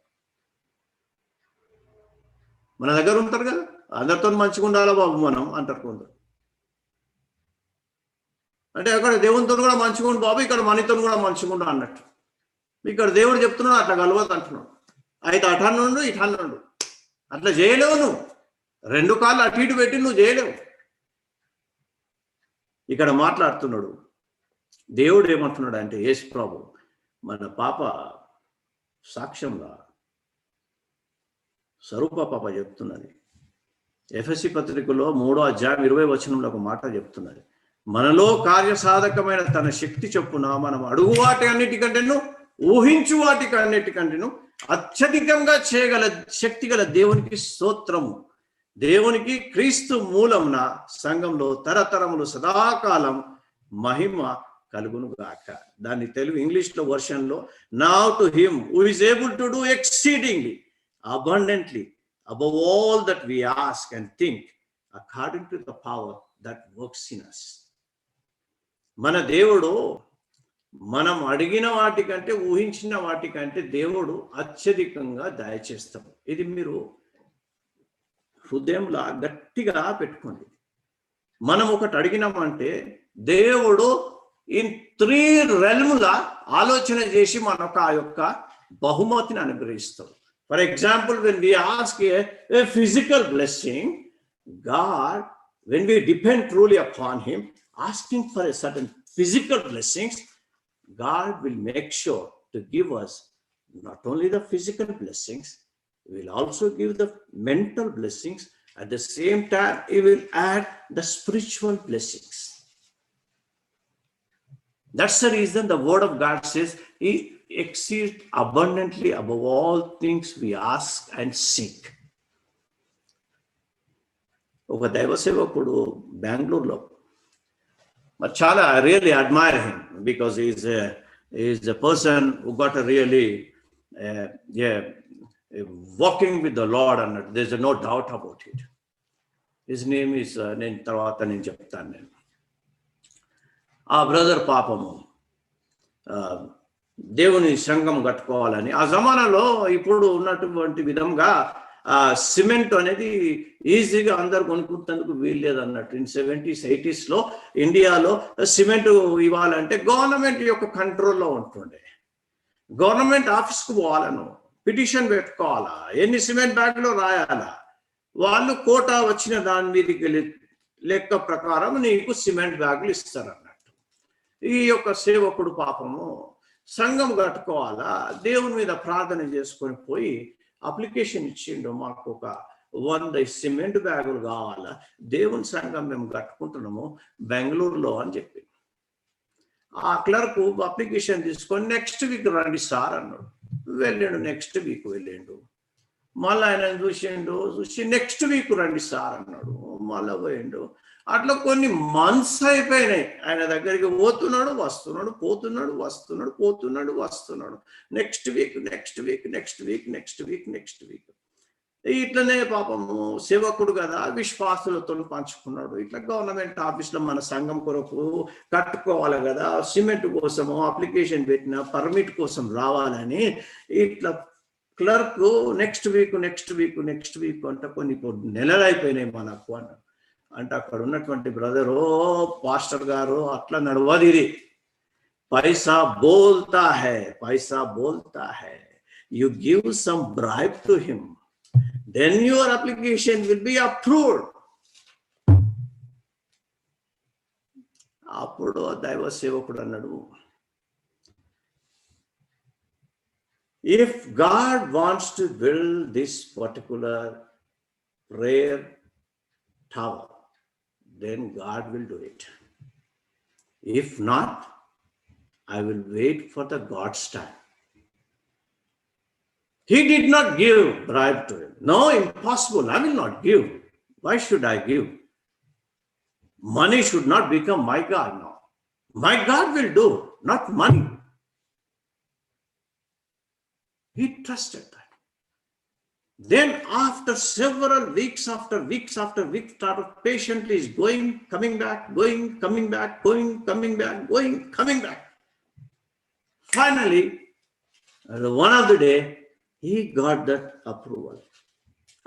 మన దగ్గర ఉంటారు కదా, అందరితో మంచిగా ఉండాలా బాబు మనం అంటారు కొందరు. అంటే అక్కడ దేవునితో కూడా మంచిగా ఉండు బాబు, ఇక్కడ మనతో కూడా మంచిగా ఉండు అన్నట్టు. ఇక్కడ దేవుడు చెప్తున్నాడు అట్లా కలవద్దు అంటున్నాడు. అయితే అటన్నుండు ఇటన్నుండు, అట్లా చేయలేవు. నువ్వు రెండు కాళ్ళు అటు ఇటు పెట్టి నువ్వు చేయలేవు. ఇక్కడ మాట్లాడుతున్నాడు దేవుడు. ఏమంటున్నాడు అంటే, యేసు ప్రభు మన పాప సాక్ష్యంగా స్వరూప పాప చెప్తున్నది. ఎఫెసీ పత్రికలో 3వ అధ్యాయం 20వ వచనంలో ఒక మాట చెప్తున్నది. మనలో కార్యసాధకమైన తన శక్తి చొప్పున మనం అడుగు వాటి అన్నిటికంటేను ఊహించు వాటికి అన్నిటికంటేను అత్యధికంగా చేయగల శక్తి గల దేవునికి స్తోత్రము. దేవునికి క్రీస్తు మూలమున సంఘంలో తరతరములు సదాకాలం మహిమ కలుగును గాక. దాన్ని తెలుగు ఇంగ్లీష్లో వర్షన్లో, now to him who is able to do exceedingly abundantly above all that we ask and think according to the power that works in us. మన దేవుడు మనం అడిగిన వాటికంటే ఊహించిన వాటికంటే దేవుడు అత్యధికంగా దయచేస్తాడు. ఇది మీరు హృదయంలో గట్టిగా పెట్టుకోండి. మనం ఒకటి అడిగినామంటే దేవుడు ఇన్ 3 రెల్ముల ఆలోచన చేసి మనకు ఆ యొక్క బహుమతిని అనుగ్రహిస్తాడు. For example, when we ask a physical blessing, God, when we depend truly upon him, asking for a certain physical blessings, God will make sure to give us not only the physical blessings, he will also give the mental blessings. At the same time, he will add the spiritual blessings. That's the reason the word of God says he exceeds abundantly above all things we ask and seek. ఒక దైవ సేవకుడు బెంగళూరులో, మరి చాలా really admire him because is a person who got a really walking with the Lord అన్నట్టు. there's no doubt about it. his name is నేను తర్వాత నేను చెప్తాను. నేను ఆ బ్రదర్ పాపము దేవుని సంఘం కట్టుకోవాలని ఆ జమానాలో ఇప్పుడు ఉన్నటువంటి విధంగా సిమెంట్ అనేది ఈజీగా అందరు కొనుక్కుంటేందుకు వీల్లేదు అన్నట్టు. ఇన్ 70s 80s ఇండియాలో సిమెంట్ ఇవ్వాలంటే గవర్నమెంట్ యొక్క కంట్రోల్లో ఉంటుండే. గవర్నమెంట్ ఆఫీస్కు పోవాలను, పిటిషన్ పెట్టుకోవాలా, ఎన్ని సిమెంట్ బ్యాగ్లో రాయాలా, వాళ్ళు కోటా వచ్చిన దాని మీదకి లెక్క ప్రకారం నీకు సిమెంట్ బ్యాగులు ఇస్తారన్నట్టు. ఈ యొక్క సేవకుడు పాపము సంఘం కట్టుకోవాలా, దేవుని మీద ప్రార్థన చేసుకొని పోయి అప్లికేషన్ ఇచ్చిండు, మాకు ఒక 100 సిమెంట్ బ్యాగులు కావాలా, దేవుని సంఘం మేము కట్టుకుంటున్నాము బెంగళూరులో అని చెప్పి. ఆ క్లర్క్ అప్లికేషన్ తీసుకొని నెక్స్ట్ వీక్ రండి సార్ అన్నాడు. వెళ్ళాడు, నెక్స్ట్ వీక్ వెళ్ళిండు. మళ్ళీ ఆయన చూసి నెక్స్ట్ వీక్ రండి సార్ అన్నాడు. మళ్ళీ పోయిండు. అట్లా కొన్ని మంత్స్ అయిపోయినాయి. ఆయన దగ్గరికి పోతున్నాడు, వస్తున్నాడు, పోతున్నాడు, వస్తున్నాడు, పోతున్నాడు, వస్తున్నాడు. నెక్స్ట్ వీక్ ఇట్లనే పాపము సేవకుడు కదా, విశ్వాసులతో పంచుకున్నాడు. ఇట్లా గవర్నమెంట్ ఆఫీస్లో మన సంఘం కొరకు కట్టుకోవాలి కదా, సిమెంట్ కోసము అప్లికేషన్ పెట్టిన పర్మిట్ కోసం రావాలని ఇట్లా క్లర్క్ నెక్స్ట్ వీక్ అంటే కొన్ని నెలలు అయిపోయినాయి మనకు అంటే అక్కడ ఉన్నటువంటి బ్రదరు, పాస్టర్ గారు, అట్లా నడవది ఇది. పైసా బోల్తా high, you give some bribe to him, then your application will be approved. అప్పుడు దైవ సేవకుడు అన్నాడు, if God wants to build this particular prayer tower, then God will do it. If not, I will wait for the God's time. He did not give bribe to him. No, impossible. I will not give. Why should I give? Money should not become my God now. My God will do, not money. He trusted that. Then after several weeks, after weeks, patiently is going, coming back, going, coming back, going, coming back, going, coming back. Finally, one of the day, he got that approval.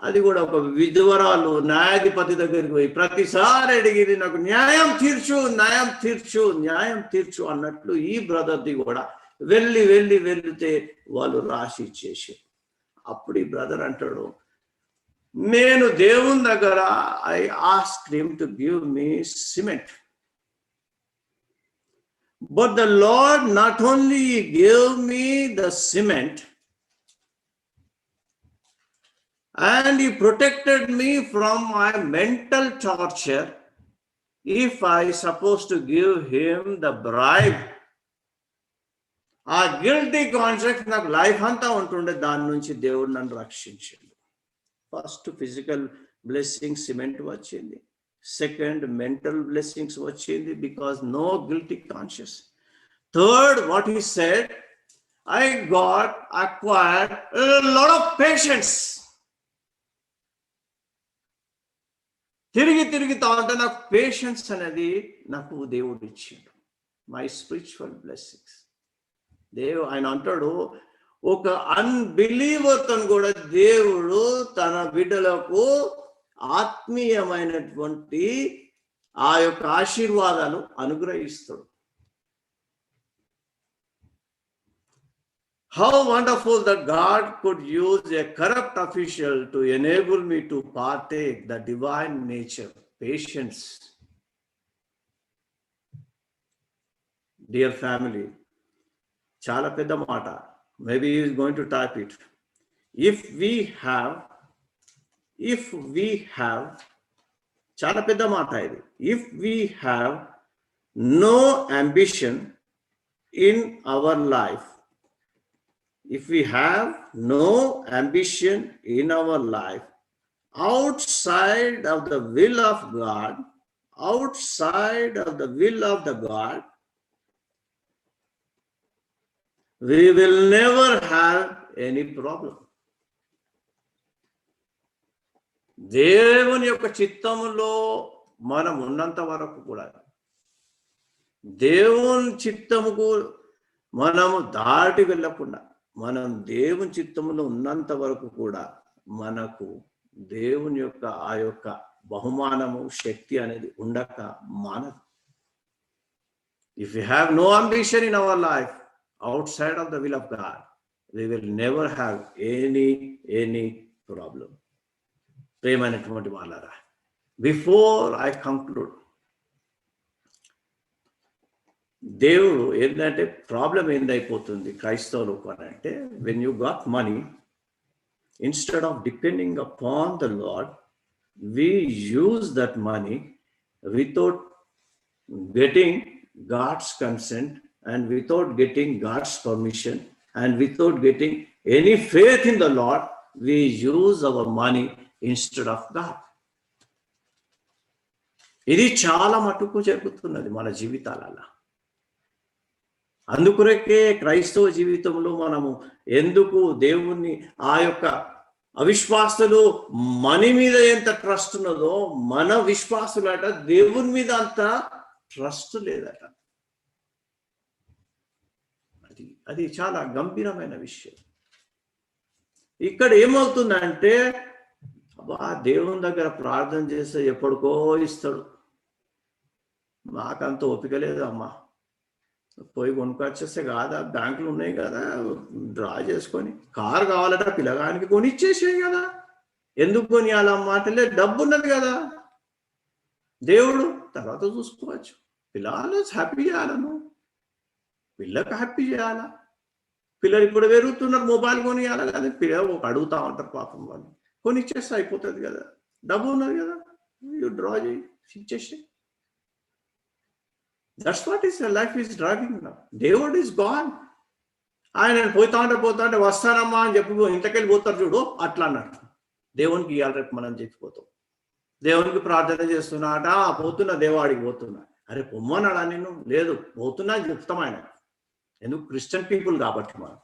అది కూడా ఒక విధవరాలు న్యాయాధిపతి దగ్గరికి పోయి ప్రతిసారి అడిగింది, నాకు న్యాయం తీర్చు అన్నట్లు ఈ బ్రదర్ది కూడా వెళ్తే వాళ్ళు రాసి ఇచ్చేసి. అప్పుడు ఈ బ్రదర్ అంటాడు, నేను దేవుని దగ్గర I ask him to give me cement, but the lord not only give me the cement, and he protected me from my mental torture if I supposed to give him the bribe. ఆ guilty conscious నాకు life అంతా ఉంటుండే, దాని నుంచి దేవుడు నన్ను రక్షించాడు. First physical blessing cement వచ్చింది, సెకండ్ మెంటల్ బ్లెస్సింగ్స్ వచ్చింది, because no guilty conscious. Third, what he said, I acquired a lot of patience. తిరుగుతా ఉంటే నాకు పేషెన్స్ అనేది నాకు దేవుడు ఇచ్చిండు. My spiritual blessings. ఆయన అంటాడు, ఒక అన్బిలీవర్తో కూడా దేవుడు తన బిడ్డలకు ఆత్మీయమైనటువంటి ఆ యొక్క ఆశీర్వాదాలు అనుగ్రహిస్తాడు. How wonderful that God could use a corrupt official to enable me to partake the divine nature, patience. Dear family, chala pedda mata. Maybe he is going to type it. If we have, chala pedda mata idi. If we have no ambition in our life, if we have no ambition in our life, outside of the will of God, outside of the will of the God, we will never have any problem. దేవుని యొక్క చిత్తములో మనం ఉన్నంత వరకు కూడా, దేవుని చిత్తముకు మనము దాటి వెళ్ళకుండా, మనం దేవుని చిత్తములో ఉన్నంత వరకు కూడా మనకు దేవుని యొక్క ఆ యొక్క బహుమానము, శక్తి అనేది ఉండక మానదు. If we have no ambition in our life outside of the will of God, we will never have any problem. ప్రేమైనటువంటి వాళ్ళారా, బిఫోర్ ఐ కంక్లూడ్, దేవుడు ఏంటంటే ప్రాబ్లం ఏందైపోతుంది క్రైస్తవులకు అని అంటే, when you got money, instead of depending upon the lord, we use that money without getting God's consent and without getting God's permission and without getting any faith in the Lord. We use our money instead of God. ఇది చాలా మటుకు జరుగుతున్నది మన జీవితాలలో. అందుకొరకే క్రైస్తవ జీవితంలో మనము ఎందుకు దేవుణ్ణి, ఆ యొక్క అవిశ్వాసులు మనీ మీద ఎంత ట్రస్ట్ ఉన్నదో, మన విశ్వాసులట దేవుని మీద అంత ట్రస్ట్ లేదట. అది చాలా గంభీరమైన విషయం. ఇక్కడ ఏమవుతుందంటే, అబ్బా దేవుని దగ్గర ప్రార్థన చేస్తే ఎప్పటికో ఇస్తాడు, నాకంత ఓపిక లేదు అమ్మా, పోయి కొనుక్కొచ్చేస్తే కాదా, బ్యాంకులు ఉన్నాయి కదా, డ్రా చేసుకొని, కారు కావాలట పిల్లగానికి కొని ఇచ్చేసాయి కదా, ఎందుకు కొనియాలమ్మా అంటే, డబ్బు ఉన్నది కదా, దేవుడు తర్వాత చూసుకోవచ్చు, పిల్లలు హ్యాపీ చేయాలను, పిల్లకి హ్యాపీ చేయాలా, పిల్లలు ఇప్పుడు పెరుగుతున్నారు, మొబైల్ కొనియాలి కదా, పిల్లలు అడుగుతా ఉంటారు పాపం, వాళ్ళు కొని ఇచ్చేస్తే అయిపోతుంది కదా, డబ్బు ఉన్నది కదా, డ్రా చేయి ఇచ్చేసి. That's what is life is dragging now. దేవుడు is gone. ఆయన పోతా ఉంటే వస్తానమ్మా అని చెప్పి ఇంట్లోకెళ్ళి పోతారు చూడు, అట్లా అన్నట్టు. దేవునికి ఇవ్వాలి రేపు మనం చెప్పిపోతాం. దేవునికి ప్రార్థన చేస్తున్నాట, పోతున్నా దేవాడికి పోతున్నా, అరే పొమ్మన్నాడా నేను, లేదు పోతున్నా అని చెప్తాం ఆయన. ఎందుకు? క్రిస్టియన్ పీపుల్ కాబట్టి మనం,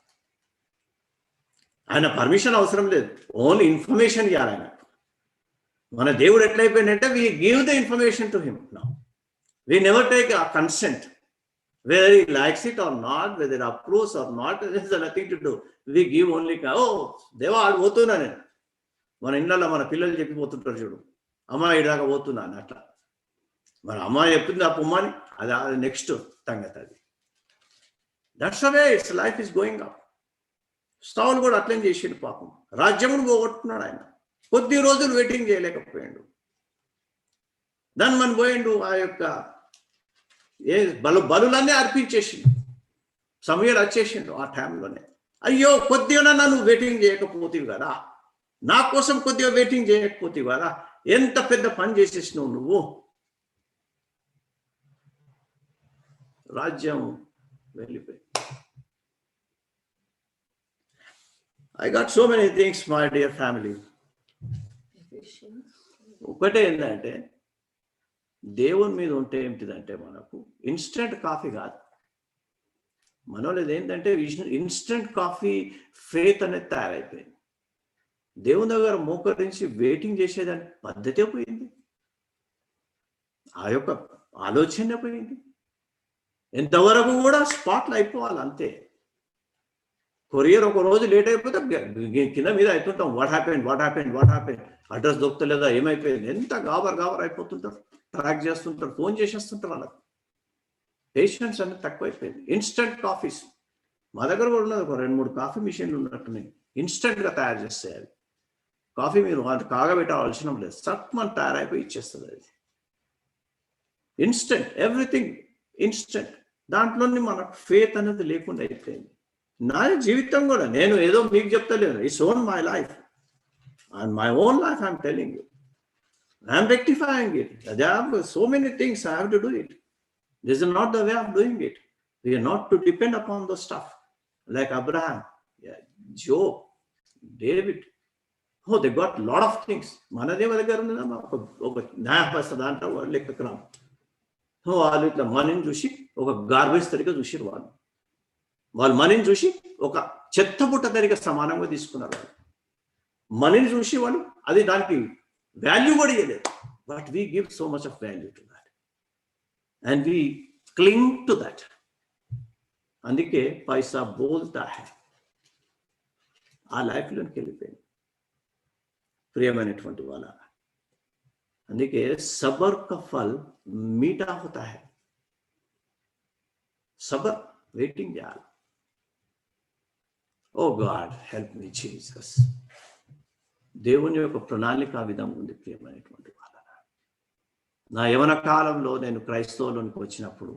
ఆయన పర్మిషన్ అవసరం లేదు, ఓన్లీ ఇన్ఫర్మేషన్ ఇవ్వాలి ఆయన. మన దేవుడు ఎట్లయిపోయిందంటే, we give the information to him now. We never take a consent, whether he likes it or not, whether he approves or not, there is nothing to do. We give only, oh దేవా ఆడు పోతున్నా నేను, మన ఇళ్ళల్లో మన పిల్లలు చెప్పిపోతుంటారు చూడు, అమ్మాయి ఇడాక పోతున్నా అని, అట్లా మన అమ్మాయి చెప్తుంది ఆ పొమ్మని, అది నెక్స్ట్ సంగతి అది. That's away it's life is going up. సౌలు కూడా అట్లేం చేసిండు పాపం, రాజ్యమును పోగొట్టుకున్నాడు ఆయన, కొద్ది రోజులు వెయిటింగ్ చేయలేకపోయాడు, దాన్ని మనం పోయిండు, ఆ యొక్క బలులన్నీ అర్పించేసిండు, సమయాలు వచ్చేసిండు ఆ టైంలోనే. అయ్యో కొద్దిగా నన్ను వెయిటింగ్ చేయకపోతేవి కదా, నా కోసం కొద్దిగా వెయిటింగ్ చేయకపోతేవి కదా, ఎంత పెద్ద పని చేసేసినావు నువ్వు. రాజ్యం వెళ్ళిపోయి. I got so many things my dear family. ఒకటే ఏంటంటే, దేవుని మీద ఉంటే ఏంటిదంటే, మనకు ఇన్స్టెంట్ కాఫీ కాదు, మనలో ఏంటంటే ఇన్స్టెంట్ కాఫీ ఫేత్ అనేది తయారైపోయింది. దేవుని దగ్గర మోకరించి వెయిటింగ్ చేసేదాని పద్ధతే పోయింది, ఆ యొక్క ఆలోచన పోయింది. ఎంతవరకు కూడా స్పాట్లు అయిపోవాలి అంతే. కొరియర్ ఒక రోజు లేట్ అయిపోతే కింద మీద అవుతుంటాం, వాట్ హ్యాపెండ్, అడ్రస్ దొరుకుతలేదా, ఏమైపోయింది, ఎంత గాబర్ అయిపోతుంటారు, ట్రాక్ చేస్తుంటారు, ఫోన్ చేసేస్తుంటారు. వాళ్ళకి పేషెన్స్ అనేది తక్కువైపోయింది. ఇన్స్టెంట్ కాఫీస్ మా దగ్గర కూడా ఉన్నది, ఒక 2-3 కాఫీ మిషన్లు ఉన్నట్టున్నాయి, ఇన్స్టెంట్గా తయారు చేస్తాయి. అది కాఫీ మీరు కాగబెట్టవలసిన లేదు, సట్మని తయారైపోయి ఇచ్చేస్తుంది. అది ఇన్స్టెంట్, ఎవ్రీథింగ్ ఇన్స్టెంట్. దాంట్లోని మనకు ఫేత్ అనేది లేకుండా అయిపోయింది. నా జీవితం కూడా నేను ఏదో మీకు చెప్తలేను, it's own my life and my own life I'm telling you. I'm rectifying it. There are so many things I have to do it. This is not the way of doing it. We are not to depend upon the stuff like Abraham, Job, David. Oh, they got a lot of things. మనదే మన దగ్గర ఉన్నదమ్మా, ఒక న్యాయపరిస్థితి దాంట్లో వాళ్ళు లెక్కకు రాము. వాళ్ళు ఇట్లా మనీని చూసి ఒక గార్బేజ్ తరిగా చూసిరు వాళ్ళు మనీని చూసి ఒక చెత్తబుట్ట తరిగా సమానంగా తీసుకున్నారు వాళ్ళు. మనీని చూసి వాళ్ళు అది దానికి వాల్యూ కూడా ఇవ్వలేదు. But we give so much of value to that and we క్లింగ్ to that. అందుకే పైసా బోల్తా హై ఆ లైఫ్లోకి వెళ్ళిపోయింది ప్రియమైనటువంటి వాళ్ళ. అందుకే సబర్ కా ఫల్ మీఠా హోతా హై. సబర్ వెయిటింగ్ చేయాలి. ఓ గాడ్ హెల్ప్ మీ జీసస్. దేవుని యొక్క ప్రణాళిక ఆ విధంగా ఉంది ప్రియమైనటువంటి వాళ్ళ. నా యవన కాలంలో నేను క్రైస్తవులోనికి వచ్చినప్పుడు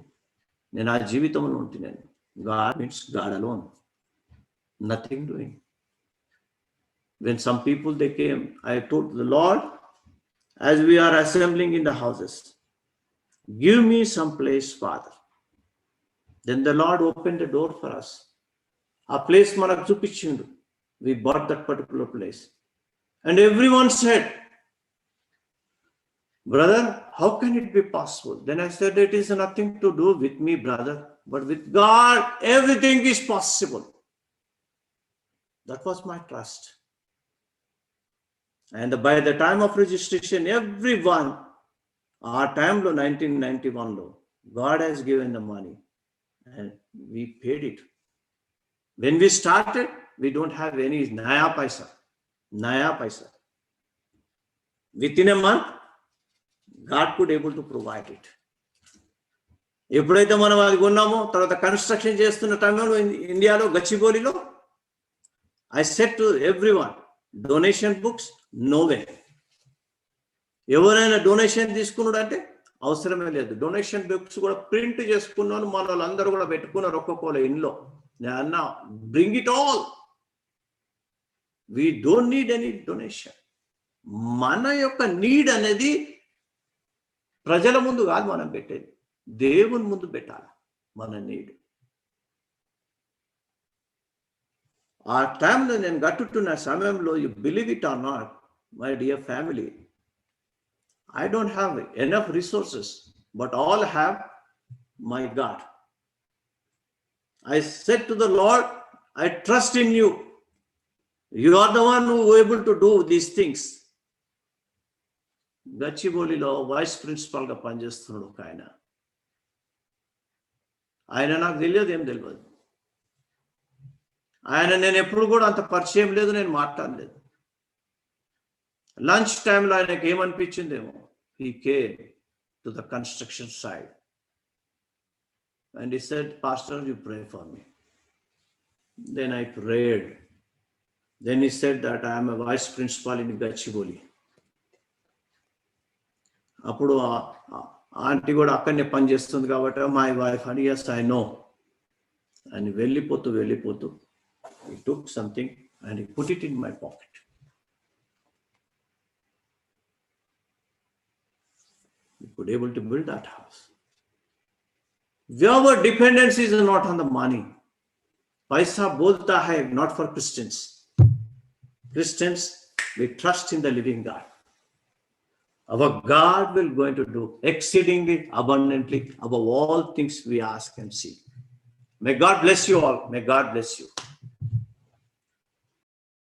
నేను ఆ జీవితంలో ఉంటున్నాను. God means God alone, nothing doing. When some people they came, I told the Lord, as we are assembling in the houses, give me some place, Father. Then the Lord opened the door for us. A place manaku chupichindu. We bought that particular place. And everyone said, brother, how can it be possible? Then I said, it is nothing to do with me, brother, but with God, everything is possible. That was my trust. And by the time of registration, everyone, our time lo 1991 lo, God has given the money and we paid it. When we started, we don't have any naya paisa. Within a month, God could able to provide it. ఎప్పుడైతే మనం అది కొన్నామో తర్వాత construction చేస్తున్న టైంలో ఇండియాలో గచ్చిబౌలిలో I said to everyone, donation books no way. ఎవరైనా donation తీసుకున్నాడు అంటే అవసరమే లేదు. డొనేషన్ బుక్స్ కూడా ప్రింట్ చేసుకున్నాను, మన వాళ్ళందరూ కూడా పెట్టుకున్నారు ఒక్కొక్కరు ఇంట్లో. నేను అన్నా, bring it all, we don't need any donation. మన యొక్క నీడ్ అనేది ప్రజల ముందు కాదు మనం పెట్టేది, దేవుని ముందు పెట్టాలి మన నీడ్. ఆ టైంలో నేను గట్టుతున్న సమయంలో, you believe it or not, my dear family, I don't have enough resources, but all have my God. I said to the Lord, I trust in you. You are the one who is able to do these things. గచ్చిబౌలిలో vice principal గా పనిచేస్తున్నాడు ఒక ఆయన నాకు తెలియదు, ఏం తెలియదు. నేను ఎప్పుడు కూడా అంత పరిచయం లేదు, నేను మాట్లాడలేదు. లంచ్ టైంలో ఆయనకి ఏమనిపించిందేమో, he came to the construction side and he said, Pastor, you pray for me. Then I prayed. Then he said that I am a vice principal in Gachibowli. అప్పుడు ఆంటీ కూడా అక్కడనే పని చేస్తుంది కాబట్టి మై వైఫ్ అని, yes I know. and వెళ్ళిపోతూ he took something and he put it in my pocket. We could able to build that house. Our dependence is not on the money. Paisa bolta hai, not for Christians. Christians, we trust in the living God. Our God will going to do exceedingly abundantly above all things we ask and see. May God bless you all. May God bless you.